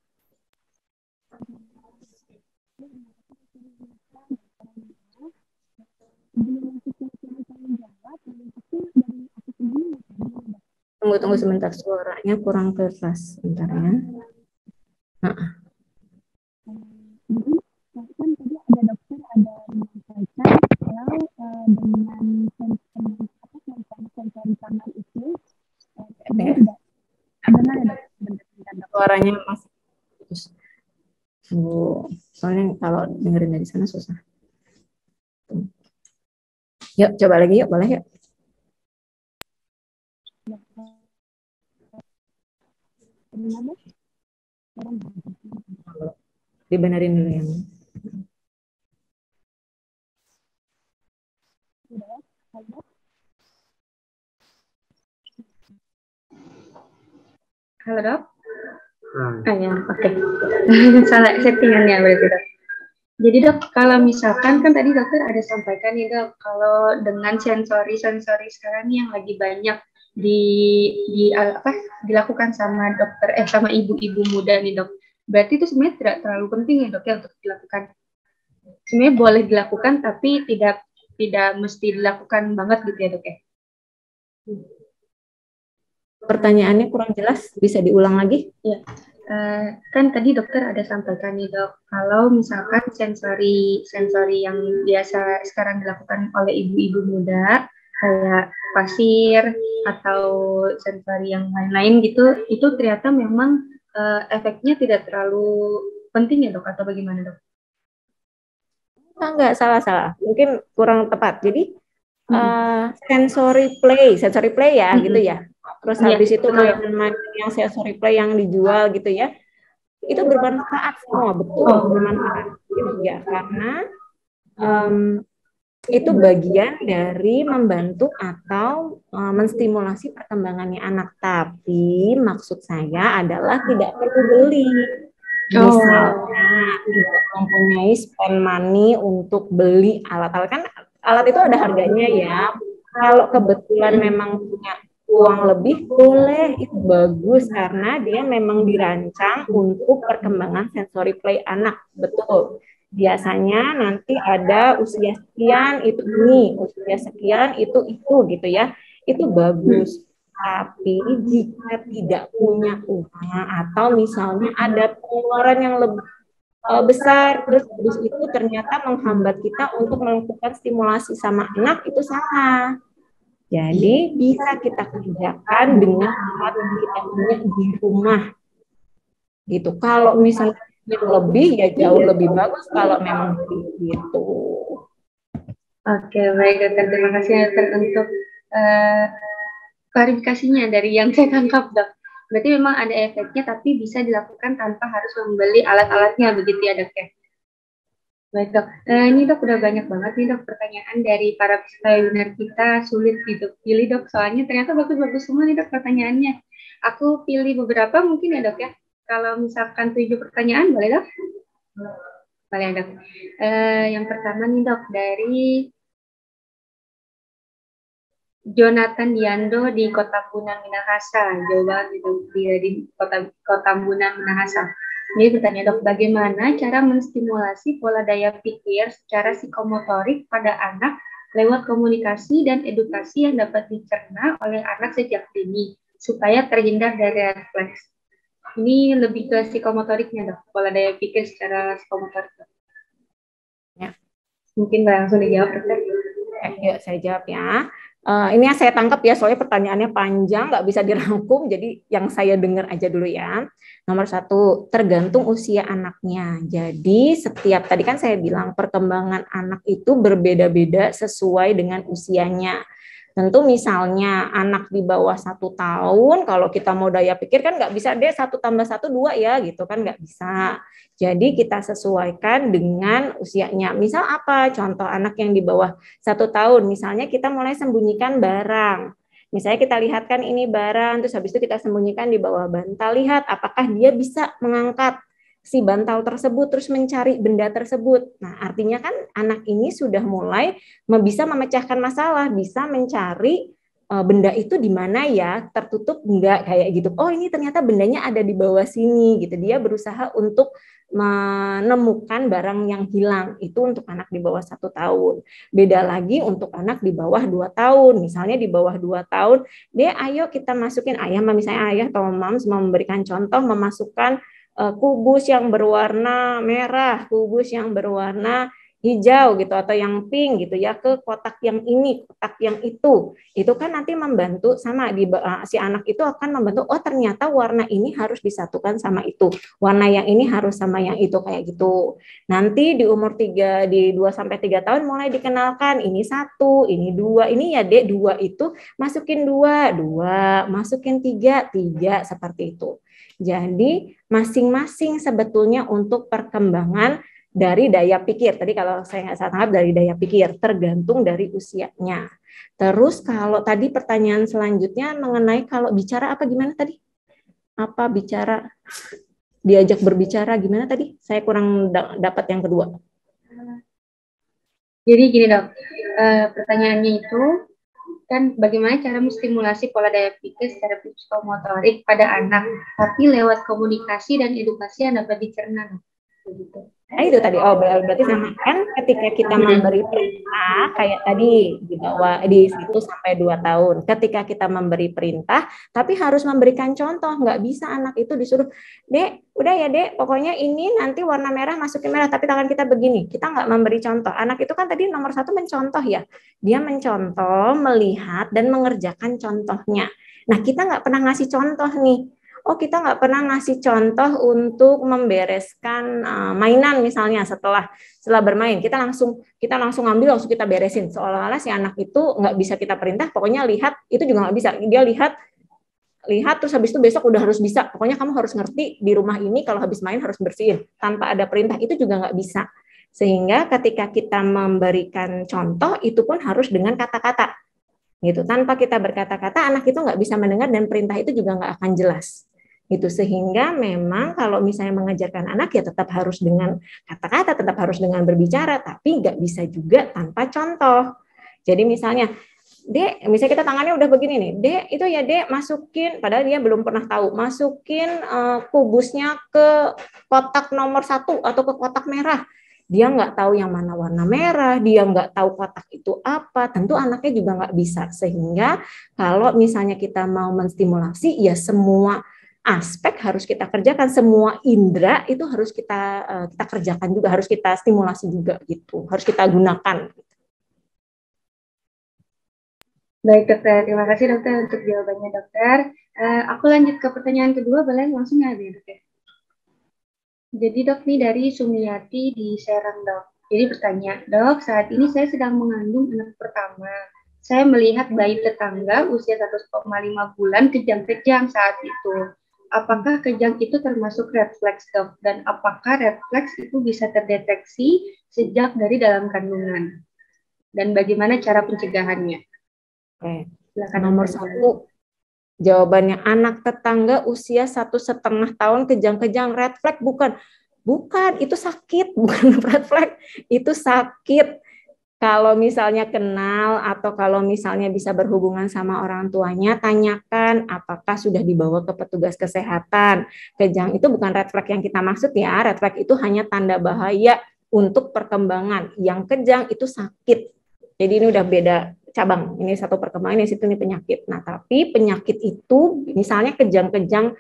Tunggu sebentar, suaranya kurang keras. Sebentar ya. Nah. Kan tadi ada dokter ada menyampaikan kalau dengan sensori tangan itu tidak benar ya dok? Suaranya masih putus. Soalnya kalau dengerin dari sana susah. Yuk, coba lagi yuk, boleh yuk. Dibenerin dulu yang. Halo dok. Ya, oke. Salah settingannya berarti dok. Jadi dok, kalau misalkan kan tadi dokter ada sampaikan nih dok, kalau dengan sensori sekarang yang lagi banyak dilakukan sama dokter sama ibu-ibu muda nih dok. Berarti itu sebenarnya tidak terlalu penting ya dok ya untuk dilakukan. Sebenarnya boleh dilakukan tapi tidak mesti dilakukan banget gitu ya dok ya. Pertanyaannya kurang jelas, bisa diulang lagi? Ya. Kan tadi dokter ada sampaikan nih dok, kalau misalkan sensori yang biasa sekarang dilakukan oleh ibu-ibu muda kayak pasir atau sensori yang lain-lain gitu, itu ternyata memang efeknya tidak terlalu penting ya dok, atau bagaimana dok? Enggak, salah. Mungkin kurang tepat. Jadi sensory play ya, gitu ya. Terus habis itu mainan yang sensory play yang dijual gitu ya. Itu bermanfaat semua, betul bermanfaat ya, karena itu bagian dari membantu atau menstimulasi perkembangannya anak. Tapi maksud saya adalah tidak perlu beli. Misalnya tidak mempunyai spend money untuk beli alat-alat, kan alat itu ada harganya ya. Kalau kebetulan memang punya uang lebih, boleh, itu bagus karena dia memang dirancang untuk perkembangan sensory play anak, betul. Biasanya nanti ada usia sekian itu ini, usia sekian itu gitu ya. Itu bagus. Tapi jika tidak punya uang atau misalnya ada pengeluaran yang lebih besar, terus itu ternyata menghambat kita untuk melakukan stimulasi sama anak, itu salah. Jadi bisa kita kerjakan dengan alat yang kita punya di rumah. Gitu. Kalau misalnya lebih ya jauh lebih bagus kalau memang gitu. Oke, baik dokter. Terima kasih dokter untuk klarifikasinya dari yang saya tangkap dok. Berarti memang ada efeknya tapi bisa dilakukan tanpa harus membeli alat-alatnya, begitu ya dok ya? Baik dok, ini dok udah banyak banget nih dok pertanyaan dari para peserta webinar kita, sulit gitu pilih dok, soalnya ternyata bagus-bagus semua nih dok pertanyaannya. Aku pilih beberapa mungkin ya dok ya, kalau misalkan 7 pertanyaan boleh dok? Boleh dok. Yang pertama nih dok, dari Jonathan Diando di Kota Punan Minahasa, Jawa Barat itu di Kota Punan Minahasa. Jadi bertanya dok, bagaimana cara menstimulasi pola daya pikir secara psikomotorik pada anak lewat komunikasi dan edukasi yang dapat dicerna oleh anak sejak dini supaya terhindar dari refleks. Ini lebih ke psikomotoriknya dok, pola daya pikir secara psikomotorik. Ya. Mungkin langsung dijawab dokter. Yuk saya jawab ya. Ini yang saya tangkap ya, soalnya pertanyaannya panjang, nggak bisa dirangkum, jadi yang saya dengar aja dulu ya. Nomor 1, tergantung usia anaknya. Jadi setiap, tadi kan saya bilang perkembangan anak itu berbeda-beda sesuai dengan usianya. Tentu misalnya anak di bawah 1 tahun, kalau kita mau daya pikir kan nggak bisa deh 1 tambah 1 2 ya gitu kan, nggak bisa. Jadi kita sesuaikan dengan usianya. Misal apa? Contoh anak yang di bawah 1 tahun, misalnya kita mulai sembunyikan barang. Misalnya kita lihatkan ini barang, terus habis itu kita sembunyikan di bawah bantal, lihat apakah dia bisa mengangkat si bantal tersebut terus mencari benda tersebut. Nah, artinya kan anak ini sudah mulai bisa memecahkan masalah, bisa mencari benda itu di mana ya, tertutup enggak kayak gitu. Oh, ini ternyata bendanya ada di bawah sini gitu. Dia berusaha untuk menemukan barang yang hilang. Itu untuk anak di bawah 1 tahun. Beda lagi untuk anak di bawah 2 tahun. Misalnya di bawah 2 tahun, dia ayo kita masukin, ayah misalnya ayah atau mams memberikan contoh memasukkan kubus yang berwarna merah, kubus yang berwarna hijau gitu atau yang pink gitu ya ke kotak yang ini, kotak yang itu kan nanti membantu sama si anak itu akan membantu, oh ternyata warna ini harus disatukan sama itu, warna yang ini harus sama yang itu kayak gitu. Nanti di umur 2 sampai 3 tahun mulai dikenalkan ini 1, ini 2, ini ya Dek 2 itu masukin 2, masukin 3, seperti itu. Jadi masing-masing sebetulnya untuk perkembangan dari daya pikir. Tadi kalau saya nggak salah tangkap dari daya pikir, tergantung dari usianya. Terus kalau tadi pertanyaan selanjutnya mengenai kalau bicara apa gimana tadi? Apa bicara, diajak berbicara gimana tadi? Saya kurang dapat yang kedua. Jadi gini dok, pertanyaannya itu kan bagaimana cara menstimulasi pola daya pikir secara psikomotorik pada anak, tapi lewat komunikasi dan edukasi yang dapat dicerna. Begitu. Nah itu tadi, oh berarti sama kan ketika kita memberi perintah kayak tadi di bawah di 1 sampai 2 tahun, ketika kita memberi perintah tapi harus memberikan contoh, nggak bisa anak itu disuruh, Dek, udah ya Dek, pokoknya ini nanti warna merah masukin merah tapi tangan kita begini, kita nggak memberi contoh. Anak itu kan tadi nomor 1 mencontoh ya, dia mencontoh, melihat dan mengerjakan contohnya. Nah kita nggak pernah ngasih contoh nih. Oh kita nggak pernah ngasih contoh untuk membereskan mainan misalnya setelah bermain kita langsung ambil langsung kita beresin, seolah-olah si anak itu nggak bisa kita perintah, pokoknya lihat itu juga nggak bisa, dia lihat terus habis itu besok udah harus bisa, pokoknya kamu harus ngerti di rumah ini kalau habis main harus bersihin, tanpa ada perintah itu juga nggak bisa. Sehingga ketika kita memberikan contoh itu pun harus dengan kata-kata gitu, tanpa kita berkata-kata anak itu nggak bisa mendengar dan perintah itu juga nggak akan jelas gitu. Sehingga memang kalau misalnya mengajarkan anak ya tetap harus dengan kata-kata, tetap harus dengan berbicara, tapi nggak bisa juga tanpa contoh. Jadi misalnya, Dek, misalnya kita tangannya udah begini nih, Dek, itu ya Dek, masukin, padahal dia belum pernah tahu, masukin kubusnya ke kotak nomor 1 atau ke kotak merah. Dia nggak tahu yang mana warna merah, dia nggak tahu kotak itu apa, tentu anaknya juga nggak bisa. Sehingga kalau misalnya kita mau menstimulasi, ya semua aspek harus kita kerjakan, semua indera itu harus kita kerjakan juga, harus kita stimulasi juga gitu, harus kita gunakan. Baik dokter, terima kasih dokter untuk jawabannya dokter. Aku lanjut ke pertanyaan kedua, boleh langsung ya dokter. Jadi dok, nih dari Sumiati di Serang dok. Jadi bertanya, dok, saat ini saya sedang mengandung anak pertama. Saya melihat bayi tetangga usia 1,5 bulan kejang-kejang saat itu. Apakah kejang itu termasuk refleks dok? Dan apakah refleks itu bisa terdeteksi sejak dari dalam kandungan? Dan bagaimana cara pencegahannya? Oke. Nomor 1, jawabannya anak tetangga usia 1,5 tahun kejang-kejang, red flag bukan, itu sakit, bukan red flag, itu sakit. Kalau misalnya kenal atau kalau misalnya bisa berhubungan sama orang tuanya, tanyakan apakah sudah dibawa ke petugas kesehatan. Kejang itu bukan red flag yang kita maksud ya. Red flag itu hanya tanda bahaya untuk perkembangan. Yang kejang itu sakit. Jadi ini udah beda cabang. Ini satu perkembangan, ini situ ini penyakit. Nah, tapi penyakit itu misalnya kejang-kejang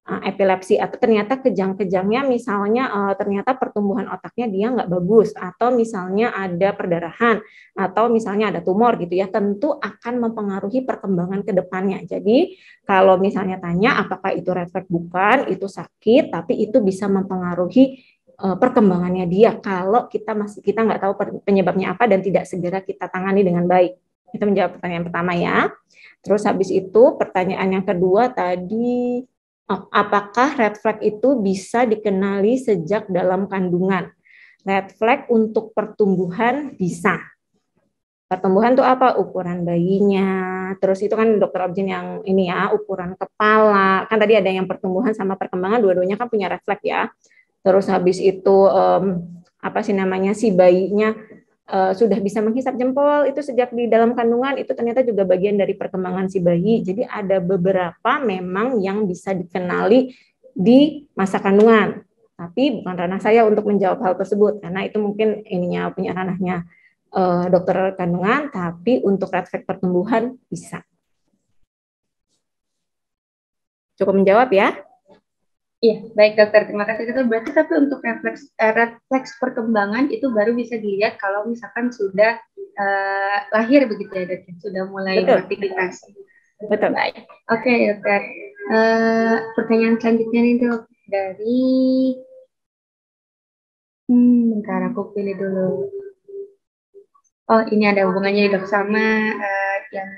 epilepsi atau ternyata kejang-kejangnya misalnya ternyata pertumbuhan otaknya dia nggak bagus atau misalnya ada perdarahan atau misalnya ada tumor gitu ya, tentu akan mempengaruhi perkembangan ke depannya. Jadi kalau misalnya tanya apakah itu red flag, bukan, itu sakit tapi itu bisa mempengaruhi perkembangannya dia kalau kita nggak tahu penyebabnya apa dan tidak segera kita tangani dengan baik. Itu menjawab pertanyaan pertama ya. Terus habis itu pertanyaan yang kedua tadi, apakah red flag itu bisa dikenali sejak dalam kandungan? Red flag untuk pertumbuhan bisa. Pertumbuhan itu apa? Ukuran bayinya. Terus itu kan dokter objin yang ini ya, ukuran kepala. Kan tadi ada yang pertumbuhan sama perkembangan, dua-duanya kan punya red flag ya. Terus habis itu apa sih namanya, si bayinya sudah bisa menghisap jempol itu sejak di dalam kandungan, itu ternyata juga bagian dari perkembangan si bayi. Jadi ada beberapa memang yang bisa dikenali di masa kandungan. Tapi bukan ranah saya untuk menjawab hal tersebut karena itu mungkin ininya punya ranahnya dokter kandungan, tapi untuk red flag pertumbuhan bisa. Cukup menjawab ya? Iya, baik dokter. Terima kasih dokter. Berarti tapi untuk refleks perkembangan itu baru bisa dilihat kalau misalkan sudah lahir begitu ya dokter, sudah mulai beraktivitas. Betul. Baik. Oke dokter. Pertanyaan selanjutnya nih dok dari, bentar aku pilih dulu. Oh ini ada hubungannya dok sama yang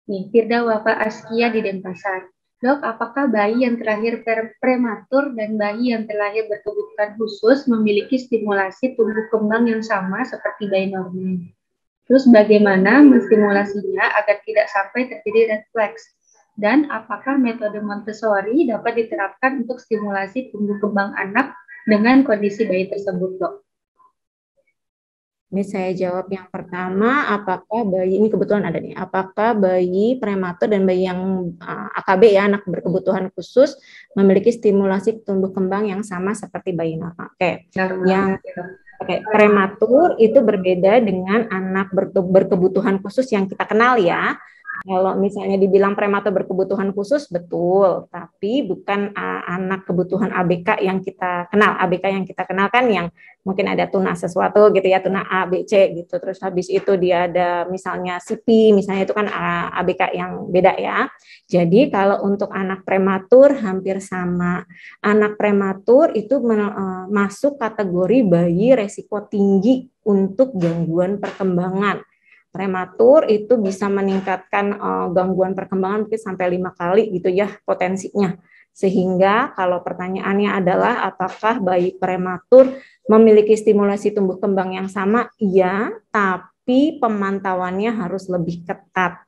nih, Firda Wafa Askia di Denpasar. Dok, apakah bayi yang terlahir prematur dan bayi yang terlahir berkebutuhan khusus memiliki stimulasi tumbuh kembang yang sama seperti bayi normal? Terus bagaimana menstimulasinya agar tidak sampai terjadi refleks? Dan apakah metode Montessori dapat diterapkan untuk stimulasi tumbuh kembang anak dengan kondisi bayi tersebut, dok? Ini saya jawab yang pertama, apakah bayi, ini kebetulan ada nih, apakah bayi prematur dan bayi yang AKB ya, anak berkebutuhan khusus, memiliki stimulasi tumbuh kembang yang sama seperti bayi normal. Oke, yang prematur itu berbeda dengan anak berkebutuhan khusus yang kita kenal ya. Kalau misalnya dibilang prematur berkebutuhan khusus, betul, tapi bukan anak kebutuhan ABK yang kita kenal. ABK yang kita kenal kan yang mungkin ada tuna sesuatu gitu ya, tuna A, B, C gitu. Terus habis itu dia ada misalnya CP, misalnya itu kan ABK yang beda ya. Jadi kalau untuk anak prematur hampir sama. Anak prematur itu masuk kategori bayi resiko tinggi untuk gangguan perkembangan. Prematur itu bisa meningkatkan gangguan perkembangan mungkin sampai 5 kali gitu ya potensinya. Sehingga kalau pertanyaannya adalah apakah bayi prematur memiliki stimulasi tumbuh kembang yang sama? Iya, tapi pemantauannya harus lebih ketat.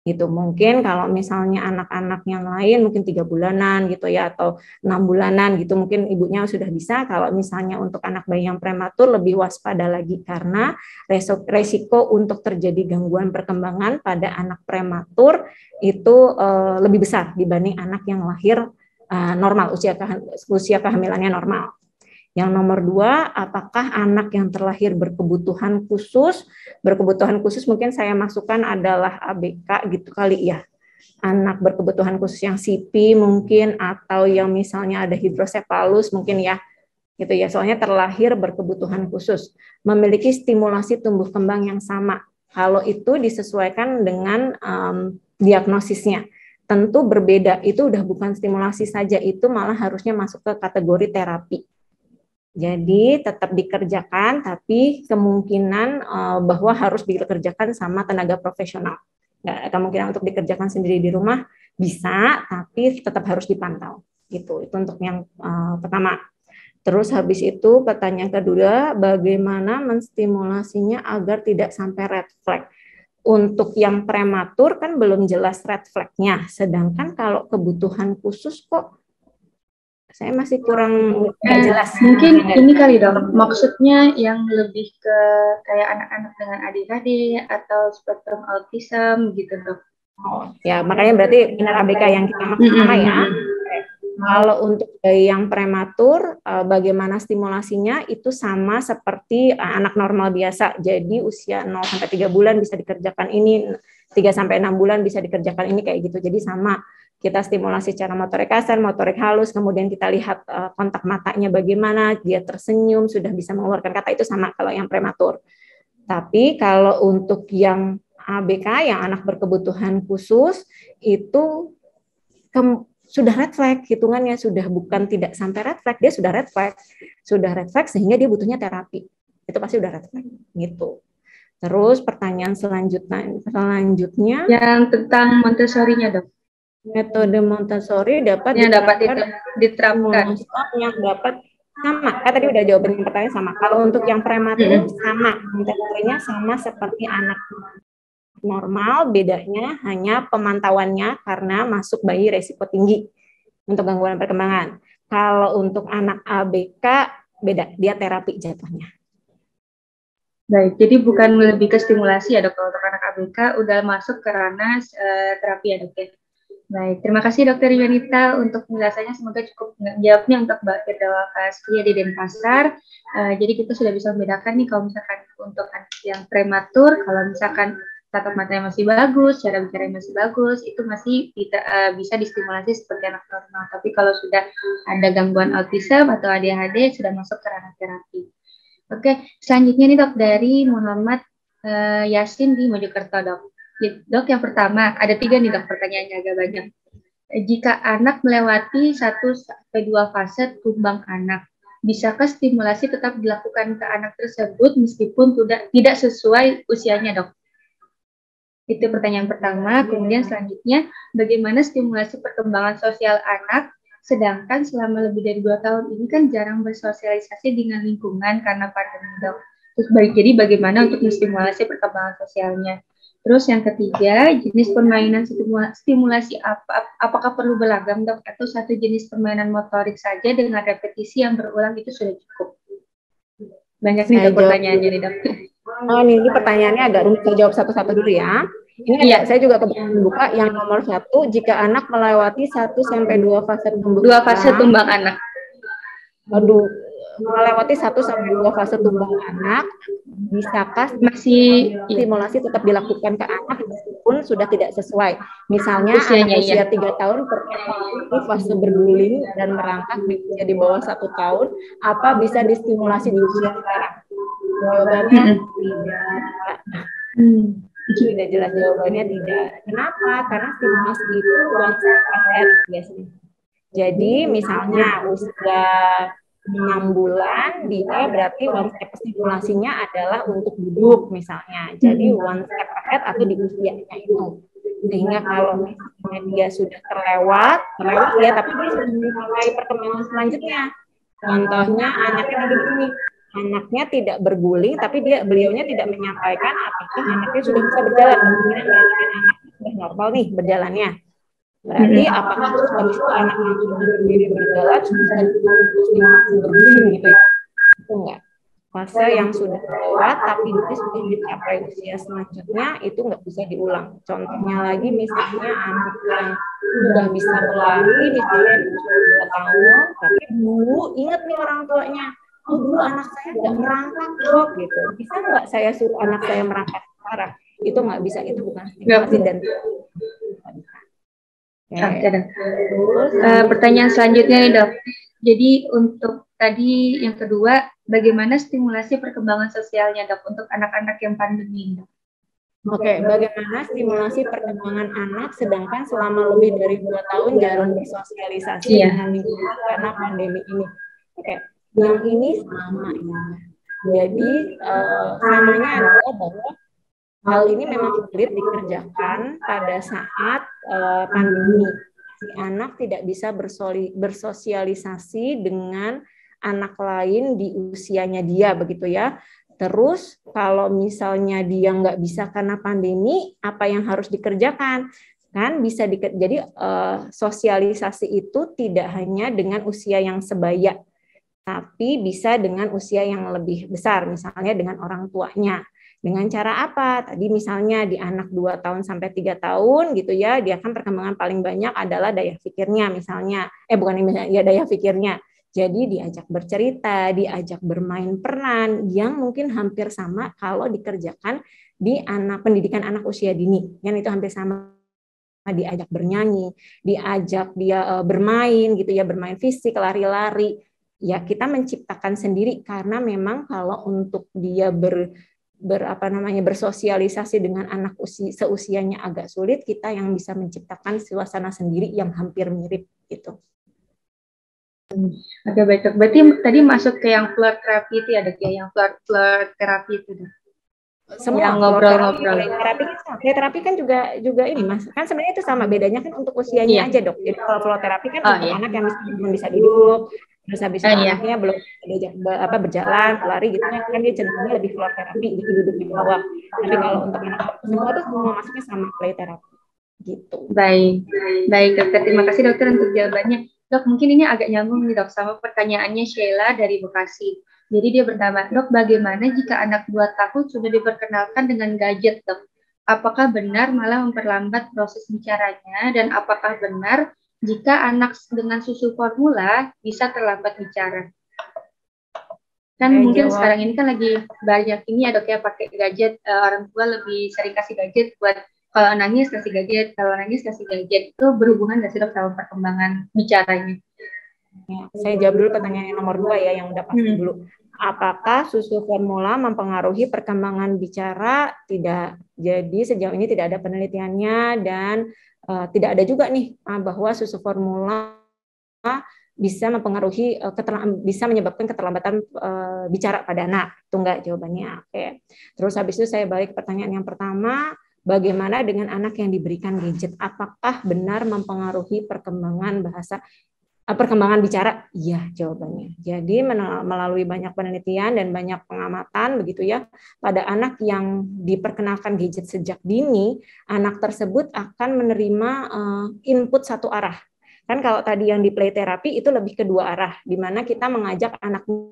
Gitu. Mungkin kalau misalnya anak-anak yang lain mungkin 3 bulanan gitu ya atau 6 bulanan gitu mungkin ibunya sudah bisa. Kalau misalnya untuk anak bayi yang prematur lebih waspada lagi karena resiko untuk terjadi gangguan perkembangan pada anak prematur itu lebih besar dibanding anak yang lahir normal, usia kehamilannya normal. Yang nomor 2, apakah anak yang terlahir berkebutuhan khusus? Berkebutuhan khusus mungkin saya masukkan adalah ABK gitu kali ya. Anak berkebutuhan khusus yang CP mungkin atau yang misalnya ada hidrosepalus mungkin ya. Gitu ya. Soalnya terlahir berkebutuhan khusus, memiliki stimulasi tumbuh kembang yang sama. Kalau itu disesuaikan dengan diagnosisnya. Tentu berbeda, itu udah bukan stimulasi saja, itu malah harusnya masuk ke kategori terapi. Jadi tetap dikerjakan, tapi kemungkinan bahwa harus dikerjakan sama tenaga profesional. Nggak kemungkinan untuk dikerjakan sendiri di rumah bisa, tapi tetap harus dipantau. Gitu. Itu untuk yang pertama. Terus habis itu pertanyaan kedua, bagaimana menstimulasinya agar tidak sampai red flag? Untuk yang prematur kan belum jelas red flag-nya, sedangkan kalau kebutuhan khusus kok Saya masih kurang nggak jelas. Mungkin ini kali dok, maksudnya yang lebih ke kayak anak-anak dengan ADHD atau spektrum autism gitu dok. Oh, ya makanya berarti benar ABK yang kita maksud sama ya. Kalau untuk bayi yang prematur, bagaimana stimulasinya itu sama seperti anak normal biasa. Jadi usia 0 sampai 3 bulan bisa dikerjakan ini, 3 sampai 6 bulan bisa dikerjakan ini kayak gitu. Jadi sama. Kita stimulasi secara motorik kasar, motorik halus, kemudian kita lihat kontak matanya bagaimana, dia tersenyum, sudah bisa mengeluarkan kata, itu sama kalau yang prematur. Tapi kalau untuk yang ABK, yang anak berkebutuhan khusus, itu sudah red flag, hitungannya sudah bukan tidak sampai red flag, dia sudah red flag. Sudah red flag sehingga dia butuhnya terapi. Itu pasti udah red flag gitu. Terus pertanyaan selanjutnya yang tentang Montessori-nya dok. Metode Montessori dapat diterapkan yang dapat sama. Tadi udah jawaban yang pertanyaan sama. Kalau untuk yang prematur sama, Montessori-nya sama seperti anak normal, bedanya hanya pemantauannya karena masuk bayi resiko tinggi untuk gangguan perkembangan. Kalau untuk anak ABK beda, dia terapi jatuhnya. Baik, jadi bukan lebih ke stimulasi ya dok. Kalau untuk anak ABK udah masuk ke ranah terapi ya dok ya. Baik, terima kasih Dokter Yunita untuk penjelasannya. Semoga cukup menjawabnya untuk Mbak Firdawa Kuliah di Denpasar. Jadi kita sudah bisa membedakan nih kalau misalkan untuk anak yang prematur, kalau misalkan tatap matanya masih bagus, cara bicara masih bagus, itu masih bisa distimulasi seperti anak normal. Tapi kalau sudah ada gangguan autism atau ADHD, sudah masuk ke ranah terapi. Oke, selanjutnya nih dok dari Muhammad Yasin di Mojokerto dok. Dok, yang pertama, ada 3 nih dok, pertanyaannya agak banyak. Jika anak melewati 1-2 fase tumbang anak, bisakah stimulasi tetap dilakukan ke anak tersebut meskipun tidak sesuai usianya dok? Itu pertanyaan pertama. Kemudian selanjutnya, bagaimana stimulasi perkembangan sosial anak, sedangkan selama lebih dari 2 tahun ini kan jarang bersosialisasi dengan lingkungan karena pandemi dok. Terus jadi bagaimana untuk menstimulasi perkembangan sosialnya? Terus yang ketiga, jenis permainan stimulasi apakah perlu beragam dok, atau satu jenis permainan motorik saja dengan repetisi yang berulang itu sudah cukup? Banyak nih dok pertanyaannya nih dok. Oh ini pertanyaannya agak rumit, saya jawab satu-satu dulu ya. Ini ya, saya juga kebetulan buka yang nomor 1, jika anak melewati 1-2 fase tumbang. 2 fase tumbang anak. Aduh, melewati 1-2 fase tumbang anak, bisakah masih stimulasi tetap dilakukan ke anak meskipun sudah tidak sesuai? Misalnya usianya, anak usia 3 tahun itu fase berguling dan merangkak di usia di bawah 1 tahun, apa bisa distimulasi di usia sekarang? Jawabannya tidak. Tidak jelas jawabannya tidak. Kenapa? Karena stimulasi itu one step ahead biasanya. Jadi misalnya usia 6 bulan, dia berarti one step stimulasinya adalah untuk duduk misalnya. Jadi one step ahead atau di usianya itu. Sehingga kalau misalnya dia sudah terlewat ya, tapi dia sudah mulai perkembangan selanjutnya. Contohnya anaknya begini, anaknya tidak berguling, tapi beliaunya tidak menyampaikan apakah anaknya sudah bisa berjalan. Anaknya sudah normal nih berjalannya. Berarti apakah habis itu anak yang sudah berdiri berjalan sudah stimulasi berguling gitu ya? Itu enggak. Fase yang sudah lewat tapi dia sudah mencapai usia selanjutnya itu enggak bisa diulang. Contohnya lagi misalnya anak yang sudah bisa berlari misalnya 2 tahun, tapi dulu ingat nih orang tuanya, oh dulu anak saya nggak merangkak kok gitu. Bisa nggak saya suruh anak saya merangkak sekarang? Itu nggak bisa, itu bukan stimulasi dan pertanyaan selanjutnya nih dok. Jadi untuk tadi yang kedua, bagaimana stimulasi perkembangan sosialnya dok untuk anak-anak yang pandemi dok? Oke, bagaimana stimulasi perkembangan anak sedangkan selama lebih dari 2 tahun jarang bersosialisasi dengan lingkungan karena pandemi ini? Oke, yang ini sama ya. Jadi samanya adalah bahwa hal ini memang sulit dikerjakan pada saat pandemi. Si anak tidak bisa bersosialisasi dengan anak lain di usianya dia begitu ya. Terus kalau misalnya dia nggak bisa karena pandemi, apa yang harus dikerjakan? kan bisa jadi sosialisasi itu tidak hanya dengan usia yang sebaya, tapi bisa dengan usia yang lebih besar, misalnya dengan orang tuanya. Dengan cara apa? Tadi misalnya di anak 2 tahun sampai 3 tahun gitu ya, dia kan perkembangan paling banyak adalah daya pikirnya misalnya. Bukan ya, daya pikirnya. Jadi diajak bercerita, diajak bermain peran yang mungkin hampir sama kalau dikerjakan di pendidikan anak usia dini. Yang itu hampir sama, diajak bernyanyi, diajak dia bermain gitu ya, bermain fisik, lari-lari. Ya kita menciptakan sendiri karena memang kalau untuk dia bersosialisasi dengan anak seusianya agak sulit, kita yang bisa menciptakan suasana sendiri yang hampir mirip gitu. Oke, baik. Berarti tadi masuk ke yang flirt terapi itu ya, Dok, ya, yang flirt terapi itu, Dok. Semua yang ngobrol-ngobrol. Play terapi kan juga ini Mas. Kan sebenarnya itu sama, bedanya kan untuk usianya aja, Dok. Jadi kalau flow terapi kan untuk anak yang belum bisa duduk, terus habis itu anaknya belum berjalan, lari gitu kan dia cenderungnya lebih flow terapi, jadi duduk di bawah. Tapi kalau untuk anak semua tuh semua masuknya sama play terapi gitu. Baik, Dokter. Terima kasih Dokter untuk jawabannya. Dok, mungkin ini agak nyambung nih, Dok, sama pertanyaannya Sheila dari Bekasi. Jadi dia bertanya, Dok, bagaimana jika anak 2 tahun sudah diperkenalkan dengan gadget, Dok? Apakah benar malah memperlambat proses bicaranya? Dan apakah benar jika anak dengan susu formula bisa terlambat bicara? Kan mungkin sekarang ini kan lagi banyak ini ya, Dok, ya, pakai gadget. Orang tua lebih sering kasih gadget buat kalau nangis kasih gadget, kalau nangis kasih gadget. Itu berhubungan nggak sih, Dok, sama perkembangan bicaranya? Ya, saya jawab dulu pertanyaan yang nomor 2 ya, yang udah pasti dulu. Apakah susu formula mempengaruhi perkembangan bicara? Tidak. Jadi sejauh ini tidak ada penelitiannya dan tidak ada juga nih bahwa susu formula bisa mempengaruhi bisa menyebabkan keterlambatan bicara pada anak. Itu enggak jawabannya. Oke. Terus habis itu saya balik ke pertanyaan yang pertama, bagaimana dengan anak yang diberikan gadget? Apakah benar mempengaruhi perkembangan bicara? Iya, jawabannya. Jadi melalui banyak penelitian dan banyak pengamatan begitu ya, pada anak yang diperkenalkan gadget sejak dini, anak tersebut akan menerima input satu arah. Kan kalau tadi yang di play terapi itu lebih ke dua arah, di mana kita mengajak anaknya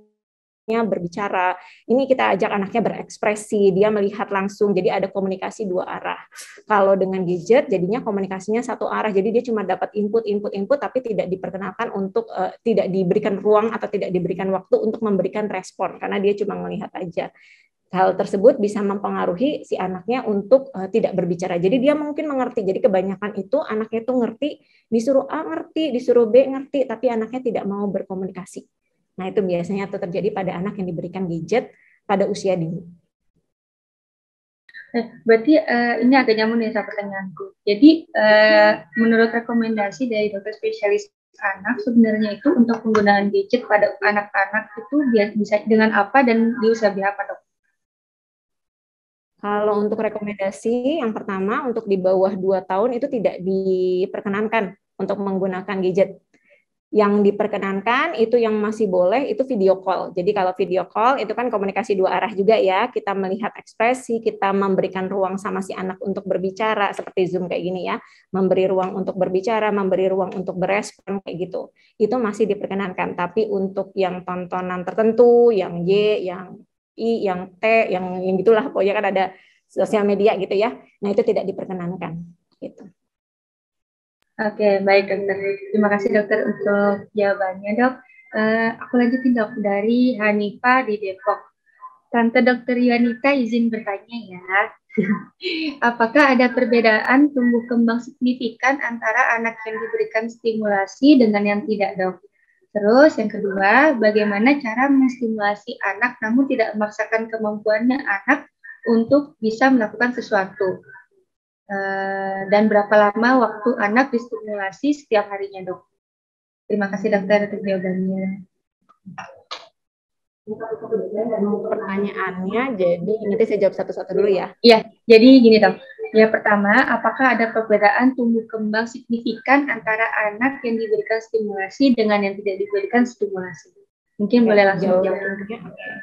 berbicara, ini kita ajak anaknya berekspresi, dia melihat langsung, jadi ada komunikasi dua arah. Kalau dengan gadget jadinya komunikasinya satu arah, jadi dia cuma dapat input, tapi tidak diperkenalkan untuk tidak diberikan ruang atau tidak diberikan waktu untuk memberikan respon, karena dia cuma melihat aja. Hal tersebut bisa mempengaruhi si anaknya untuk tidak berbicara. Jadi dia mungkin mengerti. Jadi kebanyakan itu anaknya itu ngerti, disuruh A ngerti, disuruh B ngerti, tapi anaknya tidak mau berkomunikasi. Nah itu biasanya terjadi pada anak yang diberikan gadget pada usia dini. Berarti ini agak nyambung nih sama pertanyaanku. Jadi menurut rekomendasi dari dokter spesialis anak, sebenarnya itu untuk penggunaan gadget pada anak-anak itu bisa dengan apa dan di usia berapa, Dok? Kalau untuk rekomendasi, yang pertama untuk di bawah 2 tahun itu tidak diperkenankan untuk menggunakan gadget. Yang diperkenankan itu yang masih boleh itu video call. Jadi kalau video call itu kan komunikasi dua arah juga ya. Kita melihat ekspresi, kita memberikan ruang sama si anak untuk berbicara seperti Zoom kayak gini ya. Memberi ruang untuk berbicara, memberi ruang untuk berespon kayak gitu. Itu masih diperkenankan. Tapi untuk yang tontonan tertentu, yang Y, yang I, yang T, yang gitulah pokoknya kan ada sosial media gitu ya. Nah, itu tidak diperkenankan gitu. Oke, baik Dokter. Terima kasih Dokter untuk jawabannya, Dok. Aku lanjutin, Dok, dari Hanifa di Depok. Tante Dokter Yuanita izin bertanya ya. Apakah ada perbedaan tumbuh kembang signifikan antara anak yang diberikan stimulasi dengan yang tidak, Dok? Terus yang kedua, bagaimana cara menstimulasi anak namun tidak memaksakan kemampuannya anak untuk bisa melakukan sesuatu? Dan berapa lama waktu anak distimulasi setiap harinya, Dok? Terima kasih Dokter untuk jawabannya. Pertanyaannya, jadi nanti saya jawab satu-satu dulu ya. Iya, jadi gini Dok. Yang pertama, apakah ada perbedaan tumbuh kembang signifikan antara anak yang diberikan stimulasi dengan yang tidak diberikan stimulasi? Mungkin boleh langsung jawab.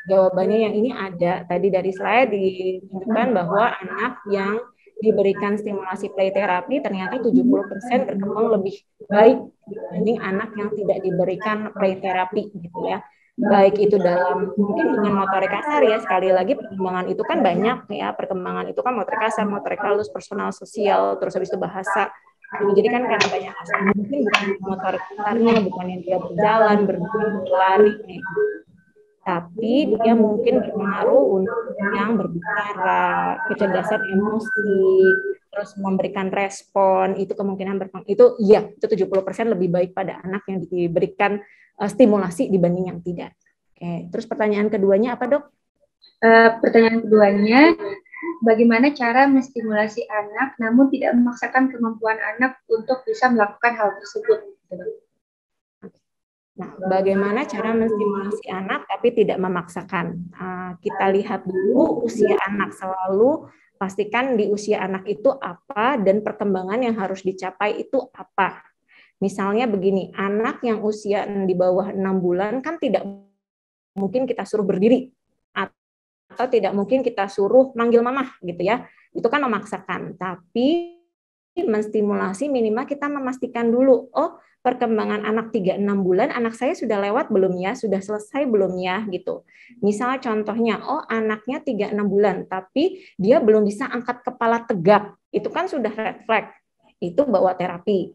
Jawabannya yang ini ada. Tadi dari slide ditunjukkan bahwa anak yang diberikan stimulasi play terapi ternyata 70% berkembang lebih baik dibanding anak yang tidak diberikan play terapi gitu ya. Baik itu dalam mungkin bukan motorik kasar ya, sekali lagi perkembangan itu kan banyak ya, perkembangan itu kan motorik kasar, motorik halus, personal sosial, terus habis itu bahasa. Jadi kan karena banyak aspek, mungkin bukan motorik kasarnya, bukan yang dia berjalan, berdiri, berlari nih, tapi dia mungkin berpengaruh untuk yang berbicara, kecerdasan emosi, terus memberikan respon, itu kemungkinan berpengaruh. Itu iya, itu 70% lebih baik pada anak yang diberikan stimulasi dibanding yang tidak. Oke, terus pertanyaan keduanya apa, Dok? Pertanyaan keduanya, bagaimana cara menstimulasi anak namun tidak memaksakan kemampuan anak untuk bisa melakukan hal tersebut? Nah, bagaimana cara menstimulasi anak tapi tidak memaksakan? Kita lihat dulu usia anak, selalu pastikan di usia anak itu apa dan perkembangan yang harus dicapai itu apa. Misalnya begini, anak yang usia di bawah 6 bulan kan tidak mungkin kita suruh berdiri atau tidak mungkin kita suruh manggil mamah gitu ya. Itu kan memaksakan. Tapi menstimulasi minimal kita memastikan dulu, oh perkembangan anak 3-6 bulan, anak saya sudah lewat belum ya, sudah selesai belum ya gitu. Misalnya contohnya, oh anaknya 3-6 bulan, tapi dia belum bisa angkat kepala tegak, itu kan sudah red flag, itu bawa terapi.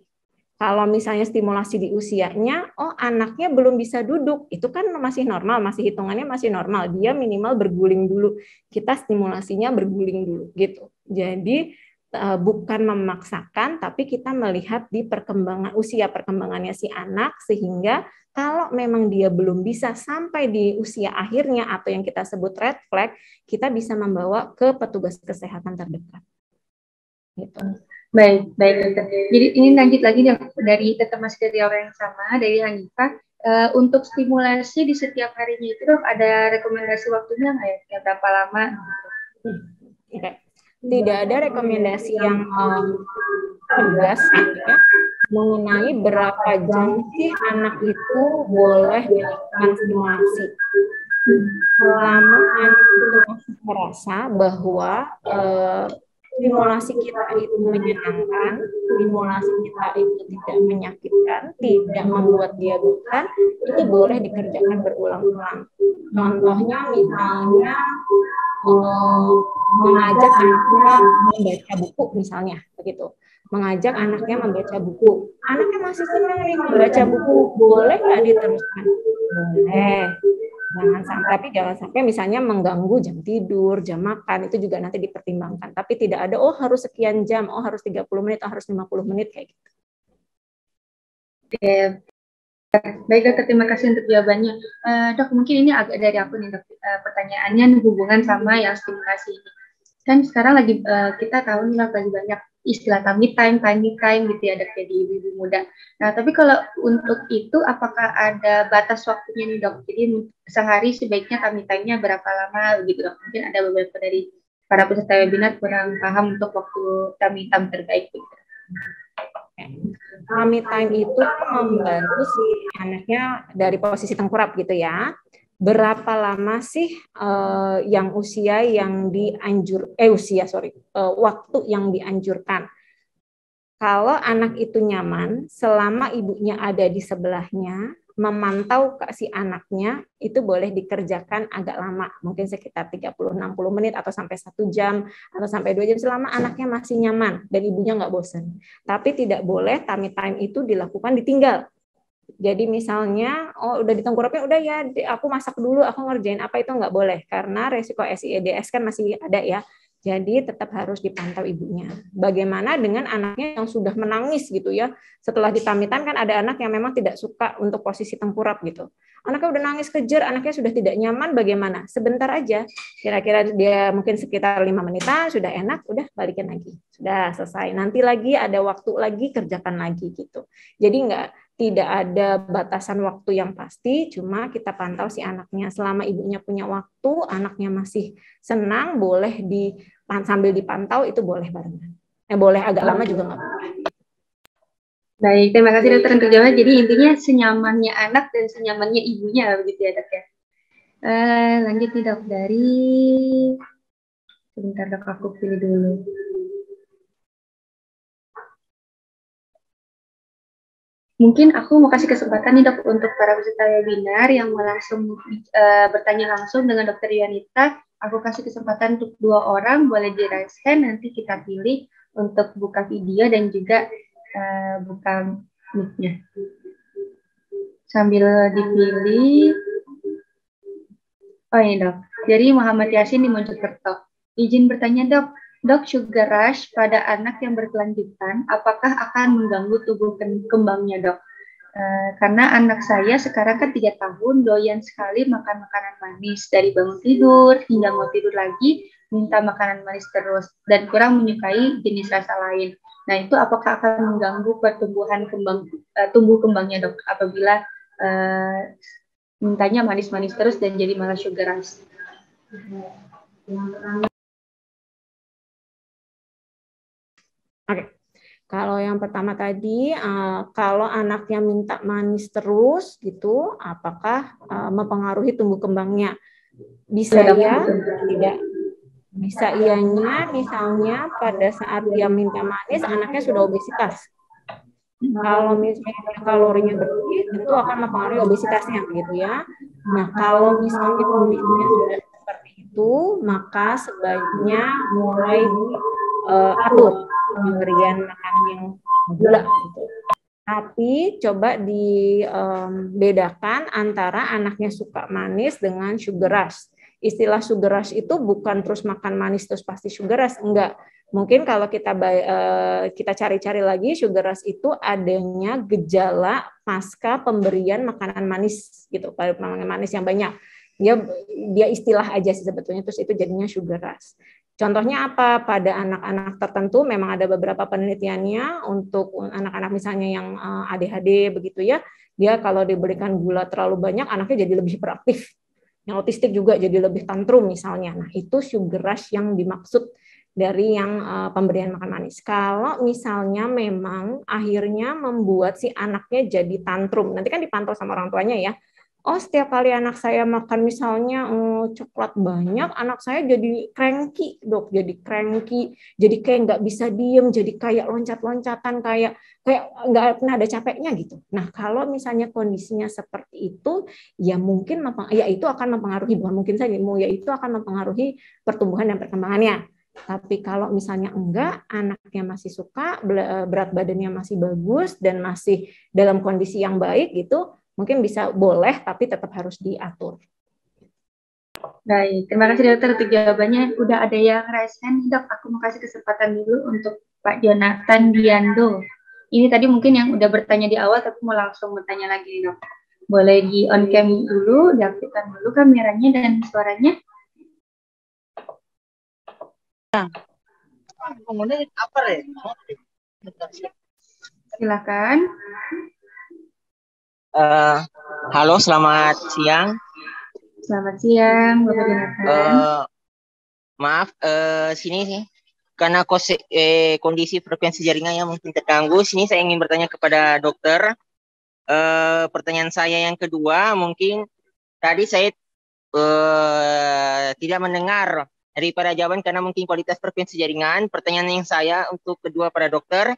Kalau misalnya stimulasi di usianya, oh anaknya belum bisa duduk, itu kan masih normal, masih hitungannya masih normal. Dia minimal berguling dulu. Kita stimulasinya berguling dulu gitu. Jadi bukan memaksakan, tapi kita melihat di perkembangan usia perkembangannya si anak, sehingga kalau memang dia belum bisa sampai di usia akhirnya atau yang kita sebut red flag, kita bisa membawa ke petugas kesehatan terdekat. Gitu. Baik, dokter. Jadi ini lanjut lagi dari tetap masih dari orang yang sama, dari Hanifah. Untuk stimulasi di setiap harinya itu dok, ada rekomendasi waktunya nggak ya? Berapa lama? Okay. Tidak ada rekomendasi yang tegas gitu ya, mengenai berapa jam sih anak itu boleh dilakukan stimulasi. Selama anak itu masih merasa bahwa stimulasi kita itu menyenangkan, stimulasi kita itu tidak menyakitkan, tidak membuat dia bosan, itu boleh dikerjakan berulang-ulang. Contohnya misalnya mengajak anaknya membaca buku misalnya, begitu. Mengajak anaknya membaca buku. Anaknya masih senang nih membaca buku, boleh nggak diteruskan? Boleh. Jangan sampai misalnya mengganggu jam tidur, jam makan, itu juga nanti dipertimbangkan. Tapi tidak ada, oh harus sekian jam, oh harus 30 menit, oh harus 50 menit, kayak gitu. Oke. Baik dokter, terima kasih untuk jawabannya. Dok, mungkin ini agak dari aku nih dok, pertanyaannya hubungan sama yang stimulasi ini. Kan sekarang lagi kita tahu nih lagi banyak istilah tummy time gitu ya dok, jadi ibu-ibu muda. Nah, tapi kalau untuk itu apakah ada batas waktunya nih dok? Jadi sehari sebaiknya tummy time-nya berapa lama gitu dok? Mungkin ada beberapa dari para peserta webinar kurang paham untuk waktu tummy time terbaik gitu. Tummy time itu membantu si anaknya dari posisi tengkurap gitu ya. Berapa lama sih yang usia yang waktu yang dianjurkan? Kalau anak itu nyaman, selama ibunya ada di sebelahnya, memantau si anaknya, itu boleh dikerjakan agak lama, mungkin sekitar 30-60 menit atau sampai 1 jam atau sampai 2 jam, selama anaknya masih nyaman dan ibunya nggak bosan. Tapi tidak boleh tummy time itu dilakukan ditinggal. Jadi misalnya, oh udah ditengkurapnya, udah ya aku masak dulu, aku ngerjain apa, itu nggak boleh, karena resiko SIEDS kan masih ada ya. Jadi tetap harus dipantau ibunya. Bagaimana dengan anaknya yang sudah menangis gitu ya, setelah ditamitan kan ada anak yang memang tidak suka untuk posisi tengkurap gitu. Anaknya udah nangis kejer, anaknya sudah tidak nyaman, bagaimana? Sebentar aja, kira-kira dia mungkin sekitar 5 menitan, sudah enak, udah balikin lagi. Sudah selesai, nanti lagi ada waktu lagi, kerjakan lagi gitu. Jadi tidak ada batasan waktu yang pasti, cuma kita pantau si anaknya. Selama ibunya punya waktu, anaknya masih senang, boleh sambil dipantau, itu boleh barengan. Boleh agak lama juga nggak apa-apa. Baik, terima kasih dokter untuk jawabannya. Jadi intinya senyamannya anak dan senyamannya ibunya begitu ya dok ya. Lanjut nih dok, dari sebentar dok, aku pilih dulu. Mungkin aku mau kasih kesempatan nih dok untuk para peserta webinar yang mau langsung bertanya langsung dengan Dokter Yuanita. Aku kasih kesempatan untuk 2 orang, boleh di raise hand, nanti kita pilih untuk buka video dan juga buka mic-nya. Sambil dipilih, oh ini dok, dari Muhammad Yasin di Mojokerto. Izin bertanya dok, sugar rush pada anak yang berkelanjutan, apakah akan mengganggu tubuh kembangnya dok? Karena anak saya sekarang kan 3 tahun, doyan sekali makan makanan manis. Dari bangun tidur hingga mau tidur lagi, minta makanan manis terus. Dan kurang menyukai jenis rasa lain. Nah itu apakah akan mengganggu pertumbuhan tumbuh kembangnya dok? Apabila mintanya manis-manis terus dan jadi malah sugar rush. Oke. Kalau yang pertama tadi, kalau anaknya minta manis terus gitu, apakah mempengaruhi tumbuh kembangnya? Bisa ya, tidak. Bisa ianya, misalnya pada saat dia minta manis, anaknya sudah obesitas. Kalau misalnya kalorinya berlebih, tentu akan mempengaruhi obesitasnya, gitu ya. Nah, kalau misalnya kondisinya sudah seperti itu, maka sebaiknya mulai diatur pemberian makan yang gula gitu. Tapi coba dibedakan antara anaknya suka manis dengan sugar rush. Istilah sugar rush itu bukan terus makan manis terus pasti sugar rush, enggak. Mungkin kalau kita cari-cari lagi, sugar rush itu adanya gejala pasca pemberian makanan manis gitu, makanan manis yang banyak. Dia istilah aja sih sebetulnya, terus itu jadinya sugar rush. Contohnya apa? Pada anak-anak tertentu memang ada beberapa penelitiannya untuk anak-anak misalnya yang ADHD begitu ya. Dia kalau diberikan gula terlalu banyak, anaknya jadi lebih hiperaktif. Yang autistik juga jadi lebih tantrum misalnya. Nah, itu sugar rush yang dimaksud dari yang pemberian makan manis. Kalau misalnya memang akhirnya membuat si anaknya jadi tantrum, nanti kan dipantau sama orang tuanya ya. Oh, setiap kali anak saya makan misalnya coklat banyak, anak saya jadi cranky, dok, jadi cranky, jadi kayak nggak bisa diem, jadi kayak loncat-loncatan, kayak nggak pernah ada capeknya gitu. Nah, kalau misalnya kondisinya seperti itu, ya mungkin ya itu akan mempengaruhi, bukan mungkin saja, ya itu akan mempengaruhi pertumbuhan dan perkembangannya. Tapi kalau misalnya enggak, anaknya masih suka, berat badannya masih bagus dan masih dalam kondisi yang baik gitu, mungkin bisa boleh, tapi tetap harus diatur. Baik, terima kasih dokter untuk jawabannya. Udah ada yang raise hand, dok. Aku mau kasih kesempatan dulu untuk Pak Jonathan Diando. Ini tadi mungkin yang udah bertanya di awal, tapi mau langsung bertanya lagi, dok. Boleh di on cam dulu, diaktifkan dulu kameranya dan suaranya. Silakan. Halo, selamat siang. Selamat siang, Bapak Jonathan. Maaf, sini sih, karena kondisi frekuensi jaringannya mungkin terganggu. Sini saya ingin bertanya kepada dokter. Pertanyaan saya yang kedua, mungkin tadi saya tidak mendengar daripada jawaban karena mungkin kualitas frekuensi jaringan. Pertanyaan yang saya untuk kedua pada dokter,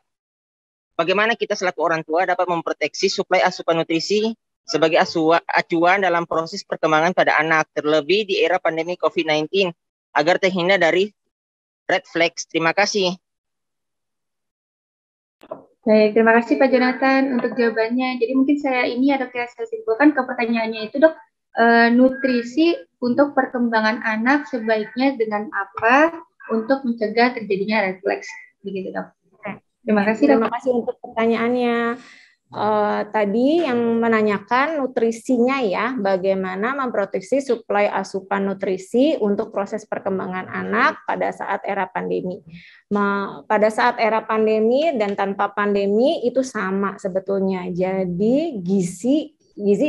bagaimana kita selaku orang tua dapat memproteksi suplai asupan nutrisi sebagai acuan dalam proses perkembangan pada anak, terlebih di era pandemi COVID-19, agar terhindar dari red flags. Terima kasih. Baik, terima kasih Pak Jonathan untuk jawabannya. Jadi mungkin saya simpulkan ke pertanyaannya itu, dok, nutrisi untuk perkembangan anak sebaiknya dengan apa untuk mencegah terjadinya red flags, begitu dok. Terima kasih dok. Terima kasih untuk pertanyaannya. Tadi yang menanyakan nutrisinya ya, bagaimana memproteksi suplai asupan nutrisi untuk proses perkembangan anak pada saat era pandemi. Pada saat era pandemi dan tanpa pandemi itu sama sebetulnya. Jadi gizi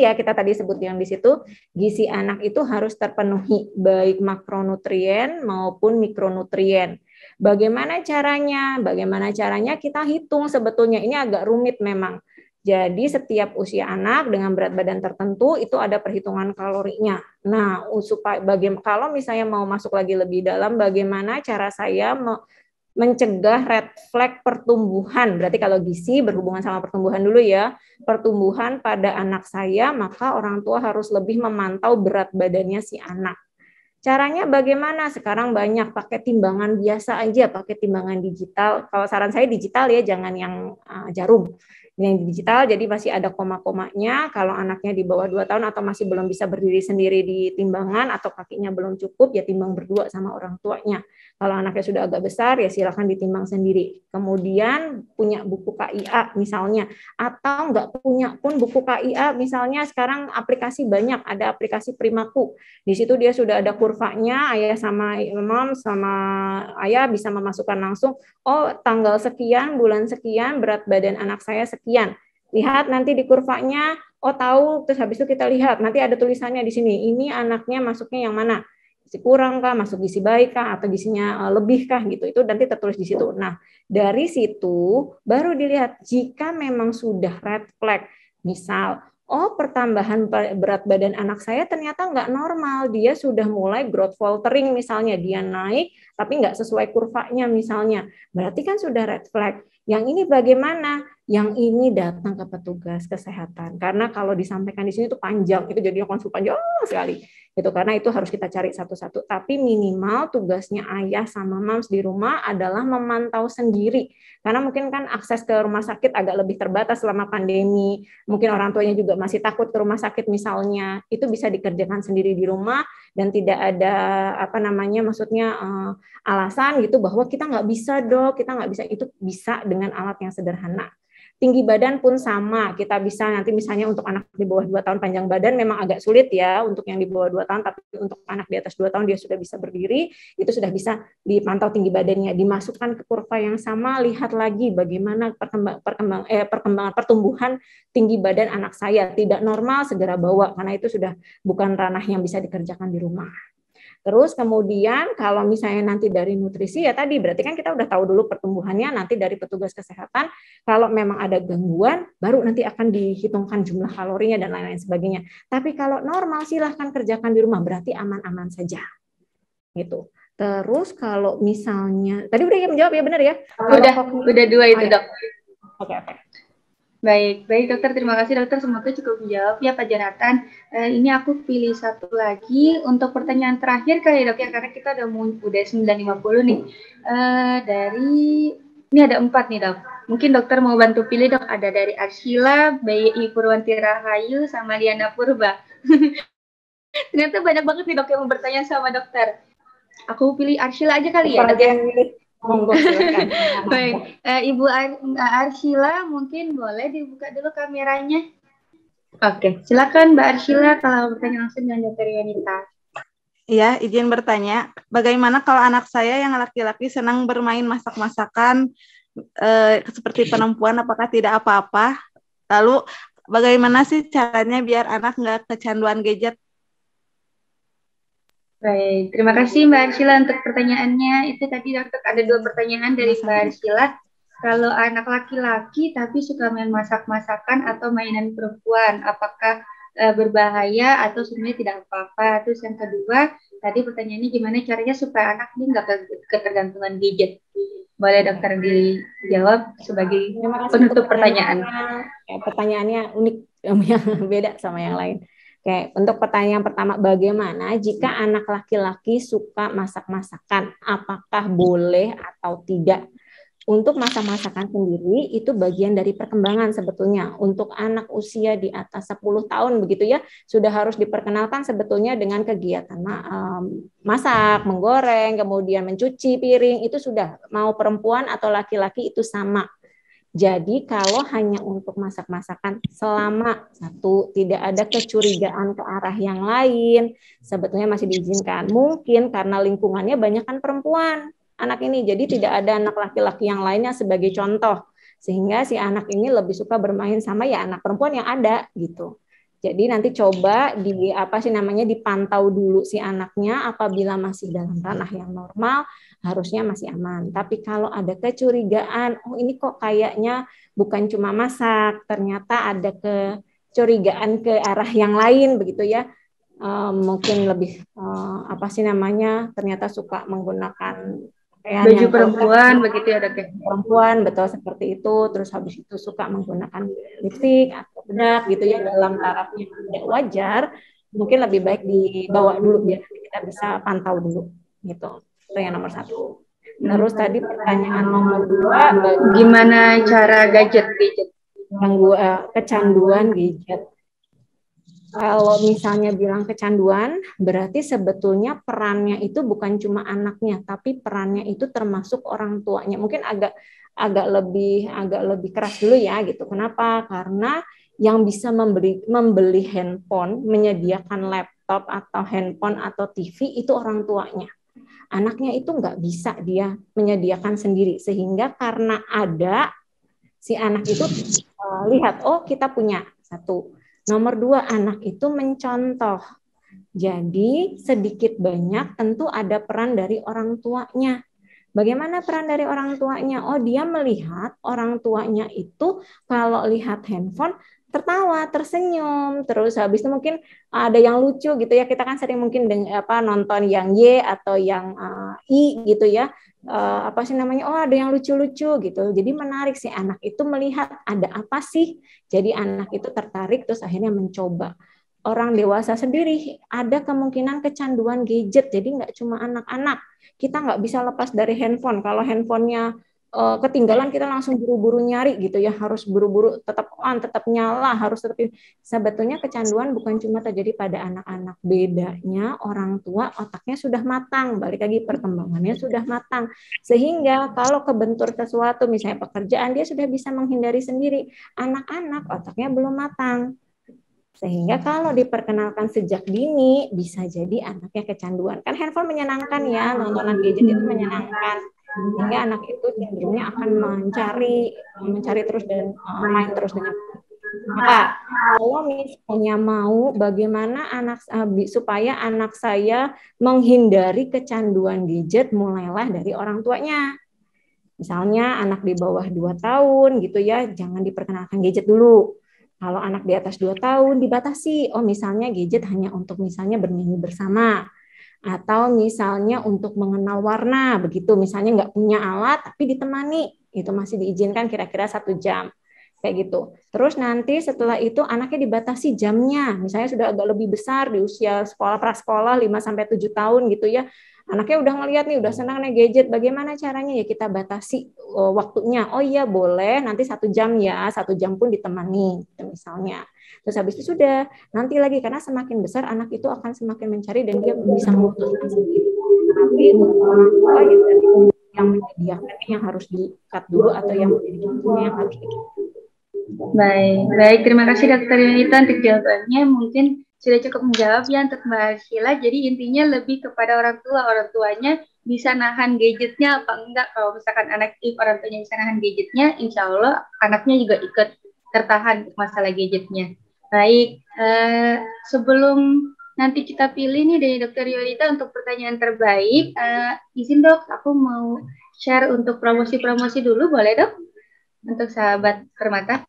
ya kita tadi sebut yang di situ, gizi anak itu harus terpenuhi baik makronutrien maupun mikronutrien. Bagaimana caranya? Bagaimana caranya kita hitung sebetulnya. Ini agak rumit memang. Jadi setiap usia anak dengan berat badan tertentu itu ada perhitungan kalorinya. Nah, supaya kalau misalnya mau masuk lagi lebih dalam, bagaimana cara saya mencegah red flag pertumbuhan. Berarti kalau gizi berhubungan sama pertumbuhan dulu ya. Pertumbuhan pada anak saya, maka orang tua harus lebih memantau berat badannya si anak. Caranya bagaimana? Sekarang banyak pakai timbangan biasa aja, pakai timbangan digital. Kalau saran saya digital ya, jangan yang jarum. Yang digital, jadi masih ada koma-komanya. Kalau anaknya di bawah 2 tahun atau masih belum bisa berdiri sendiri di timbangan atau kakinya belum cukup, ya timbang berdua sama orang tuanya. Kalau anaknya sudah agak besar, ya silakan ditimbang sendiri. Kemudian punya buku KIA misalnya, atau nggak punya pun buku KIA, misalnya sekarang aplikasi banyak, ada aplikasi Primaku. Di situ dia sudah ada kurvanya, ayah sama mom sama ayah bisa memasukkan langsung, oh tanggal sekian, bulan sekian, berat badan anak saya sekian. Lihat nanti di kurvanya, oh tahu, terus habis itu kita lihat, nanti ada tulisannya di sini, ini anaknya masuknya yang mana? Gizi kurang kah, masuk gizi baik kah, atau gizinya lebih kah gitu, itu nanti tertulis di situ. Nah, dari situ baru dilihat jika memang sudah red flag, misal, oh pertambahan berat badan anak saya ternyata nggak normal, dia sudah mulai growth faltering misalnya, dia naik tapi nggak sesuai kurvanya misalnya, berarti kan sudah red flag. Yang ini bagaimana? Yang ini datang ke petugas kesehatan, karena kalau disampaikan di sini itu panjang, itu jadi konsul panjang sekali. Gitu, karena itu harus kita cari satu-satu. Tapi minimal tugasnya ayah sama mams di rumah adalah memantau sendiri. Karena mungkin kan akses ke rumah sakit agak lebih terbatas selama pandemi. Mungkin orang tuanya juga masih takut ke rumah sakit misalnya. Itu bisa dikerjakan sendiri di rumah dan tidak ada maksudnya alasan gitu bahwa kita nggak bisa dok, kita nggak bisa. Itu bisa dengan alat yang sederhana. Tinggi badan pun sama, kita bisa nanti misalnya untuk anak di bawah 2 tahun panjang badan memang agak sulit ya untuk yang di bawah 2 tahun, tapi untuk anak di atas 2 tahun dia sudah bisa berdiri, itu sudah bisa dipantau tinggi badannya, dimasukkan ke kurva yang sama, lihat lagi bagaimana perkembangan pertumbuhan tinggi badan anak saya, tidak normal segera bawa, karena itu sudah bukan ranah yang bisa dikerjakan di rumah. Terus kemudian kalau misalnya nanti dari nutrisi ya tadi berarti kan kita udah tahu dulu pertumbuhannya, nanti dari petugas kesehatan kalau memang ada gangguan baru nanti akan dihitungkan jumlah kalorinya dan lain-lain sebagainya. Tapi kalau normal silahkan kerjakan di rumah, berarti aman-aman saja. Gitu. Terus kalau misalnya tadi udah menjawab ya benar ya? Udah 2 itu dok. Oke. Baik dokter, terima kasih dokter, semoga cukup menjawab ya Pak Jonathan. Ini aku pilih satu lagi untuk pertanyaan terakhir kali dok ya, karena kita udah 9.50 nih. Ini ada 4 nih dok. Mungkin dokter mau bantu pilih dok, ada dari Arshila, Bayi Purwanti Rahayu, sama Liana Purba. Ternyata banyak banget nih dok yang mau bertanya sama dokter. Aku pilih Arshila aja kali ya dok ya. Monggo silakan. Baik, Ibu Arshila mungkin boleh dibuka dulu kameranya. Oke, silakan Mbak Arshila kalau bertanya langsung dengan Dr. Yunita. Iya, izin bertanya, bagaimana kalau anak saya yang laki-laki senang bermain masak-masakan seperti perempuan, apakah tidak apa-apa? Lalu bagaimana sih caranya biar anak nggak kecanduan gadget? Baik, terima kasih Mbak Arshila untuk pertanyaannya. Itu tadi dokter ada 2 pertanyaan dari Mbak Arshila. Kalau anak laki-laki tapi suka main masak-masakan atau mainan perempuan, apakah berbahaya atau sebenarnya tidak apa-apa? Terus yang kedua, tadi pertanyaannya gimana caranya supaya anak ini nggak ketergantungan gadget? Boleh dokter dijawab sebagai penutup pertanyaan. Pertanyaannya unik, beda sama yang lain. Oke, untuk pertanyaan pertama, bagaimana jika anak laki-laki suka masak-masakan? Apakah boleh atau tidak? Untuk masak-masakan sendiri, itu bagian dari perkembangan sebetulnya. Untuk anak usia di atas 10 tahun, begitu ya, sudah harus diperkenalkan sebetulnya dengan kegiatan masak, menggoreng, kemudian mencuci piring, itu sudah mau perempuan atau laki-laki itu sama. Jadi kalau hanya untuk masak-masakan selama satu tidak ada kecurigaan ke arah yang lain, sebetulnya masih diizinkan. Mungkin karena lingkungannya banyak kan perempuan anak ini, jadi tidak ada anak laki-laki yang lainnya sebagai contoh, sehingga si anak ini lebih suka bermain sama ya anak perempuan yang ada gitu. Jadi nanti coba dipantau dulu si anaknya, apabila masih dalam ranah yang normal harusnya masih aman. Tapi kalau ada kecurigaan, oh ini kok kayaknya bukan cuma masak, ternyata ada kecurigaan ke arah yang lain begitu ya. Mungkin lebih ternyata suka menggunakan pakaian Baju yang perempuan begitu ya dok ya? Perempuan betul seperti itu, terus habis itu suka menggunakan lipstik atau bedak gitu ya dalam taraf yang tidak wajar, mungkin lebih baik dibawa dulu biar kita bisa pantau dulu gitu. Itu yang nomor satu. Terus tadi pertanyaan nomor 2, gimana cara gadget? Kecanduan gadget. Kalau misalnya bilang kecanduan, berarti sebetulnya perannya itu bukan cuma anaknya, tapi perannya itu termasuk orang tuanya. Mungkin agak lebih keras dulu ya gitu. Kenapa? Karena yang bisa membeli handphone, menyediakan laptop atau handphone atau TV itu orang tuanya. Anaknya itu nggak bisa dia menyediakan sendiri, sehingga karena ada si anak itu lihat, oh kita punya satu. Nomor 2, anak itu mencontoh. Jadi sedikit banyak tentu ada peran dari orang tuanya. Bagaimana peran dari orang tuanya? Oh, dia melihat orang tuanya itu kalau lihat handphone tertawa, tersenyum, terus habis itu mungkin ada yang lucu gitu ya. Kita kan sering mungkin nonton yang Y atau yang I gitu ya. Apa sih namanya? Oh, ada yang lucu-lucu gitu. Jadi menarik sih anak itu melihat ada apa sih. Jadi anak itu tertarik terus akhirnya mencoba. Orang dewasa sendiri ada kemungkinan kecanduan gadget. Jadi nggak cuma anak-anak. Kita nggak bisa lepas dari handphone. Kalau handphonenya ketinggalan kita langsung buru-buru nyari gitu ya, harus buru-buru tetap on, tetap nyala, harus tetap. Sebetulnya kecanduan bukan cuma terjadi pada anak-anak, bedanya orang tua otaknya sudah matang, balik lagi perkembangannya sudah matang, sehingga kalau kebentur sesuatu misalnya pekerjaan dia sudah bisa menghindari sendiri. Anak-anak otaknya belum matang, sehingga kalau diperkenalkan sejak dini bisa jadi anaknya kecanduan. Kan handphone menyenangkan ya, nontonan gadget itu menyenangkan, sehingga anak itu cenderungnya akan mencari terus dan main terus dengan. Maka kalau misalnya mau bagaimana supaya anak saya menghindari kecanduan gadget, mulailah dari orang tuanya. Misalnya anak di bawah 2 tahun gitu ya, jangan diperkenalkan gadget dulu. Kalau anak di atas 2 tahun dibatasi, oh misalnya gadget hanya untuk misalnya bernyanyi bersama, atau misalnya untuk mengenal warna, begitu. Misalnya nggak punya alat, tapi ditemani, itu masih diizinkan kira-kira 1 jam. Kayak gitu. Terus nanti setelah itu anaknya dibatasi jamnya, misalnya sudah agak lebih besar di usia sekolah prasekolah 5-7 tahun gitu ya. Anaknya udah ngelihat nih, udah senang nih gadget. Bagaimana caranya ya kita batasi waktunya. Oh iya boleh, nanti 1 jam ya, 1 jam pun ditemani, gitu misalnya. Terus habis itu sudah nanti lagi karena semakin besar anak itu akan semakin mencari dan dia bisa memutuskan sendiri. Tapi untuk orang tua yang menyediakan yang harus di-cut dulu atau yang harus di-cut. Baik, terima kasih Dokter Yunita untuk jawabannya. Mungkin sudah cukup menjawab ya untuk Mbak Sheila. Jadi intinya lebih kepada orang tuanya bisa nahan gadgetnya apa enggak. Kalau misalkan orang tuanya bisa nahan gadgetnya, insya Allah anaknya juga ikut tertahan masalah gadgetnya. Baik, sebelum nanti kita pilih nih dari Dokter Yunita untuk pertanyaan terbaik, izin dok, aku mau share untuk promosi-promosi dulu, boleh dok? Untuk sahabat Permata.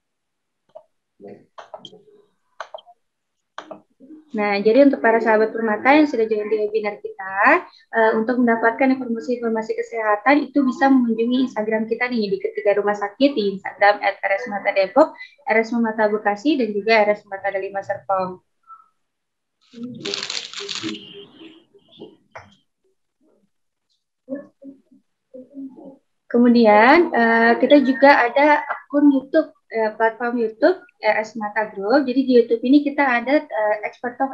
Nah, jadi untuk para sahabat Permata yang sudah join di webinar kita, untuk mendapatkan informasi-informasi kesehatan itu bisa mengunjungi Instagram kita nih di ketiga rumah sakit di Instagram @RS Depok, RS Mata Bekasi, dan juga RS Mata Delima Serpong. Kemudian kita juga ada akun YouTube, platform YouTube RS Mata Group. Jadi di YouTube ini kita ada expert talk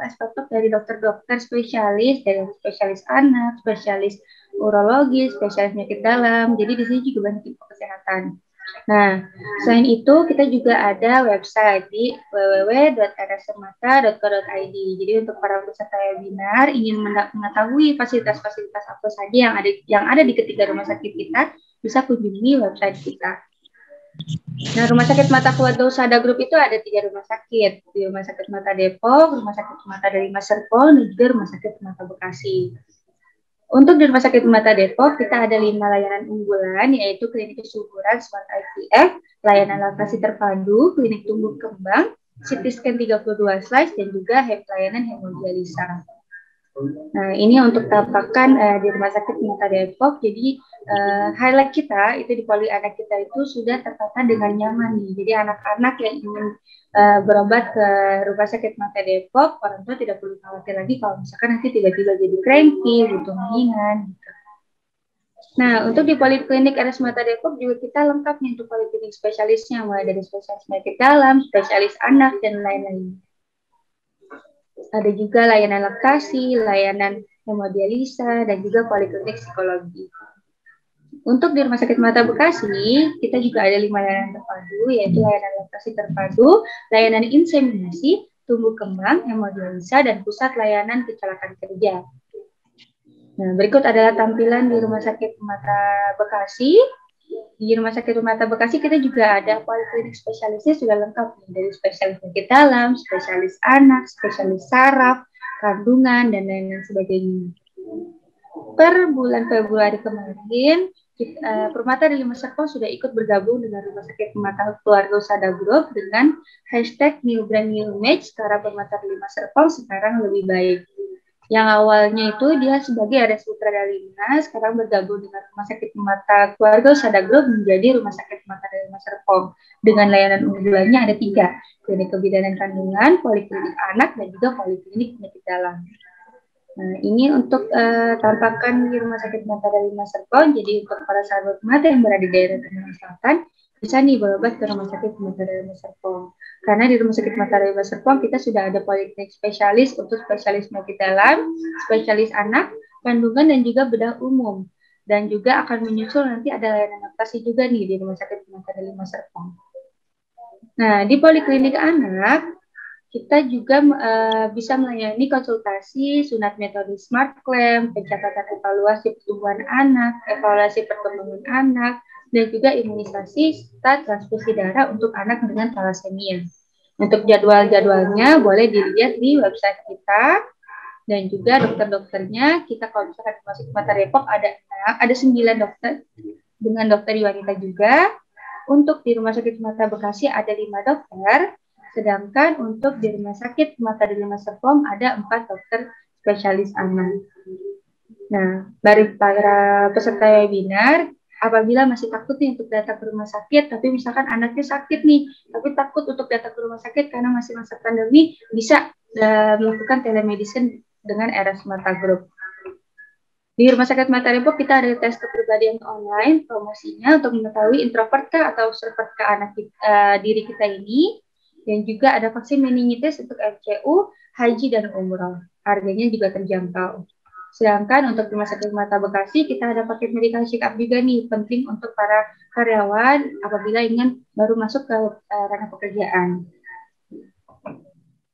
dari dokter-dokter spesialis, dari spesialis anak, spesialis urologi, spesialis penyakit dalam. Jadi di sini juga banyak info kesehatan. Nah, selain itu kita juga ada website di www.rsmata.co.id. Jadi untuk para peserta webinar ingin mengetahui fasilitas-fasilitas apa saja yang ada di ketiga rumah sakit kita, bisa kunjungi website kita. Nah, Rumah Sakit Mata Fuad Sada Group itu ada 3 rumah sakit. Di Rumah Sakit Mata Depok, Rumah Sakit Mata Delima Serpong, dan juga Rumah Sakit Mata Bekasi. Untuk di Rumah Sakit Mata Depok, kita ada 5 layanan unggulan, yaitu klinik kesuburan Smart IVF, layanan laktasi terpadu, klinik tumbuh kembang, CT scan 32 slice, dan juga layanan hemodialisa. Nah, ini untuk tampakan di Rumah Sakit Mata Depok. Jadi highlight kita itu di poli anak kita itu sudah tertata dengan nyaman nih. Jadi anak-anak yang ingin berobat ke Rumah Sakit Mata Depok, orang tua tidak perlu khawatir lagi kalau misalkan nanti tiba-tiba jadi cranky, butuh mainan. Gitu. Nah, untuk di Poliklinik RS Mata Depok juga kita lengkap nih untuk poliklinik spesialisnya, mulai dari spesialis penyakit dalam, spesialis anak, dan lain-lain. Ada juga layanan laktasi, layanan hemodialisa, dan juga poliklinik psikologi. Untuk di Rumah Sakit Mata Bekasi, kita juga ada 5 layanan terpadu, yaitu layanan laktasi terpadu, layanan inseminasi, tumbuh kembang, hemodialisa, dan pusat layanan kecelakaan kerja. Nah, berikut adalah tampilan di Rumah Sakit Mata Bekasi. Di Rumah Sakit Mata Bekasi kita juga ada poliklinik spesialisnya sudah lengkap nih, dari spesialis penyakit dalam, spesialis anak, spesialis saraf, kandungan, dan lain-lain sebagainya. Per bulan Februari kemarin, Permata Deli Serpong sudah ikut bergabung dengan Rumah Sakit Mata Keluarga Usada Group dengan hashtag New Brand New Image, karena Permata Deli Serpong sekarang lebih baik. Yang awalnya itu dia sebagai RS Putra Dalina, sekarang bergabung dengan Rumah Sakit Mata Keluarga Usada Group menjadi Rumah Sakit Mata Dalina Serpong. Dengan layanan unggulannya ada 3, klinik kebidanan kandungan, poliklinik anak, dan juga poliklinik penyakit dalam. Nah, ini untuk tampakan di Rumah Sakit Mata Dalina Serpong. Jadi untuk para sahabat mata yang berada di daerah Tangerang Selatan, bisa nih berobat ke Rumah Sakit Mata Dalina Serpong. Karena di Rumah Sakit Mata Dalina Serpong kita sudah ada poliklinik spesialis untuk spesialis penyakit dalam, spesialis anak, kandungan, dan juga bedah umum. Dan juga akan menyusul nanti ada layanan laktasi juga nih di Rumah Sakit Mata Dalina Serpong. Nah, di poliklinik anak kita juga bisa melayani konsultasi, sunat metode Smart Clamp, pencatatan evaluasi pertumbuhan anak, evaluasi perkembangan anak, dan juga imunisasi serta transfusi darah untuk anak dengan thalassemia. Untuk jadwal-jadwalnya boleh dilihat di website kita, dan juga dokter-dokternya kita kalau misalkan di Rumah Sakit Mata Depok ada 9 dokter dengan dokter wanita juga. Untuk di Rumah Sakit Mata Bekasi ada 5 dokter. Sedangkan untuk di Rumah Sakit Mata Dalina Serpong ada 4 dokter spesialis anak. Nah, bagi para peserta webinar, apabila masih takut nih untuk datang ke rumah sakit, tapi misalkan anaknya sakit nih, tapi takut untuk datang ke rumah sakit karena masih masa pandemi, bisa melakukan telemedicine dengan RS Mata Group. Di Rumah Sakit Mata Depok kita ada tes kepribadian online, promosinya untuk mengetahui introvert kah atau extrovert kah anak diri kita ini. Dan juga ada vaksin meningitis untuk FCU, haji, dan umroh. Harganya juga terjangkau. Sedangkan untuk Rumah Sakit Mata Bekasi, kita ada paket medical check up juga nih, penting untuk para karyawan apabila ingin baru masuk ke ranah pekerjaan.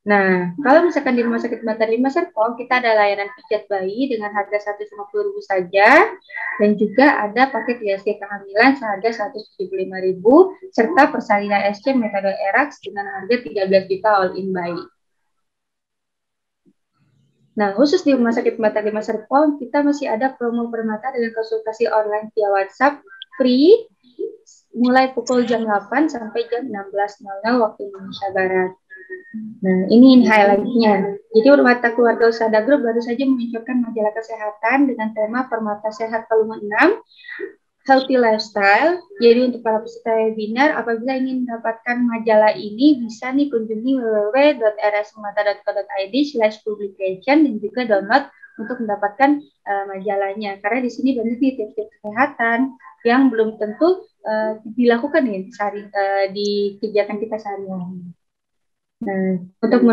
Nah, kalau misalkan di Rumah Sakit Mata Dalina Serpong, kita ada layanan pijat bayi dengan harga 150.000 saja, dan juga ada paket ISG kehamilan seharga 175.000, serta persalinan SC metode ERAX dengan harga 13 juta all in bayi. Nah, khusus di Rumah Sakit Mata Dalina Serpong, kita masih ada promo permata dengan konsultasi online via WhatsApp free, mulai pukul jam 8 sampai jam 16.00 waktu Indonesia Barat. Nah, ini highlight-nya. Jadi Permata Keluarga Usada Group baru saja meluncurkan majalah kesehatan dengan tema Permata Sehat volume 6, Healthy Lifestyle. Jadi untuk para peserta webinar, apabila ingin mendapatkan majalah ini, bisa nih kunjungi www.rsmata.co.id/publication dan juga download untuk mendapatkan majalahnya. Karena di sini banyak nih tips-tips kesehatan yang belum tentu dilakukan nih di kegiatan kita sehari-hari. Nah, untuk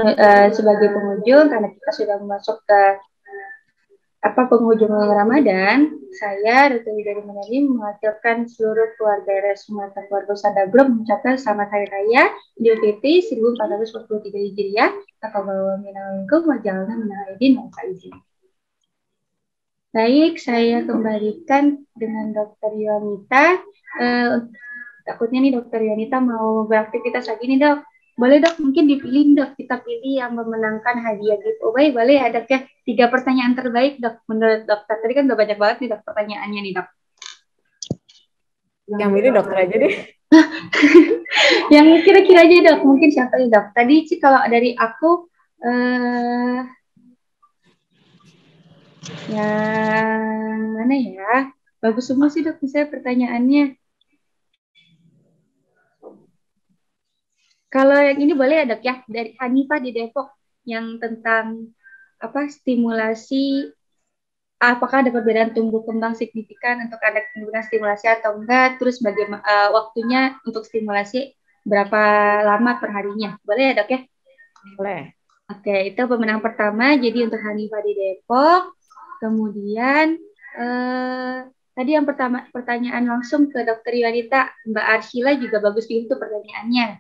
sebagai pengunjung, karena kita sudah masuk ke penghujung Ramadan, saya Dr. Widari Manali mewakilkan seluruh keluarga RS Mata Keluarga Usada Group mengucapkan selamat hari raya Idul Fitri 1443 Hijriah. Taqabbalallahu minna wa ja'alna minal aidin wal faizin. Baik, saya kembalikan dengan Dr. Yonita. Takutnya nih Dr. Yonita mau beraktivitas lagi nih, Dok. Boleh, Dok, mungkin dipilih, Dok. Kita pilih yang memenangkan hadiah giveaway. Boleh ya, Dok, ya? 3 pertanyaan terbaik, Dok. Menurut dokter. Tadi kan udah banyak banget nih, Dok, pertanyaannya nih, Dok. Yang milih dokter aja deh. Yang kira-kira aja, Dok. Mungkin siapa nih, Dok? Tadi sih kalau dari aku, Yang mana ya? Bagus semua sih dok, misalnya pertanyaannya. Kalau yang ini boleh ya dok ya, dari Hanifah di Depok, yang tentang apa stimulasi, apakah ada perbedaan tumbuh kembang signifikan untuk anak menggunakan stimulasi atau enggak, terus bagaimana waktunya untuk stimulasi berapa lama per harinya. Boleh ya dok ya? Boleh. Oke, itu pemenang pertama. Jadi untuk Hanifah di Depok. Kemudian tadi yang pertama pertanyaan langsung ke Dokter Yuanita, Mbak Arshila juga bagus itu pertanyaannya,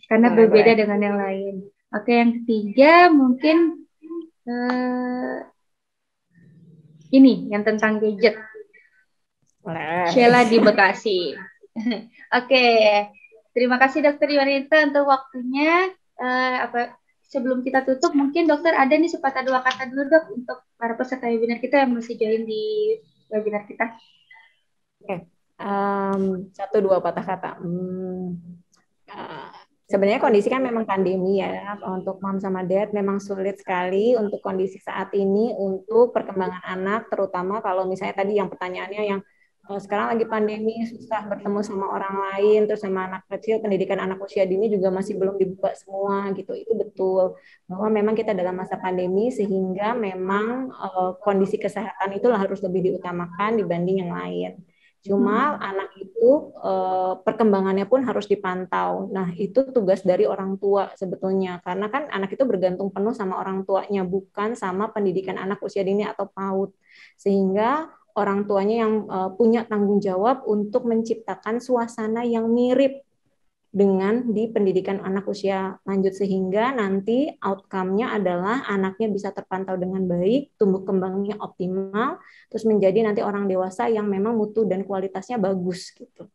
karena Boleh, berbeda boleh. dengan yang lain. Oke, yang ketiga mungkin ini yang tentang gadget. Boleh. Sheila di Bekasi. Oke, terima kasih Dokter Yuanita untuk waktunya. Sebelum kita tutup, mungkin dokter ada nih sepatah dua kata dulu dok untuk para peserta webinar kita yang masih join di webinar kita. Oke, satu dua patah kata. Sebenarnya kondisi kan memang pandemi ya, untuk mom sama dad memang sulit sekali untuk kondisi saat ini untuk perkembangan anak, terutama kalau misalnya tadi yang pertanyaannya yang sekarang lagi pandemi, susah bertemu sama orang lain, terus sama anak kecil, pendidikan anak usia dini juga masih belum dibuka semua gitu. Itu betul bahwa memang kita dalam masa pandemi sehingga memang kondisi kesehatan itu harus lebih diutamakan dibanding yang lain. Cuma anak itu perkembangannya pun harus dipantau. Nah, itu tugas dari orang tua sebetulnya. Karena kan anak itu bergantung penuh sama orang tuanya, bukan sama pendidikan anak usia dini atau PAUD. Sehingga orang tuanya yang punya tanggung jawab untuk menciptakan suasana yang mirip dengan di pendidikan anak usia lanjut sehingga nanti outcome-nya adalah anaknya bisa terpantau dengan baik, tumbuh kembangnya optimal, terus menjadi nanti orang dewasa yang memang mutu dan kualitasnya bagus gitu.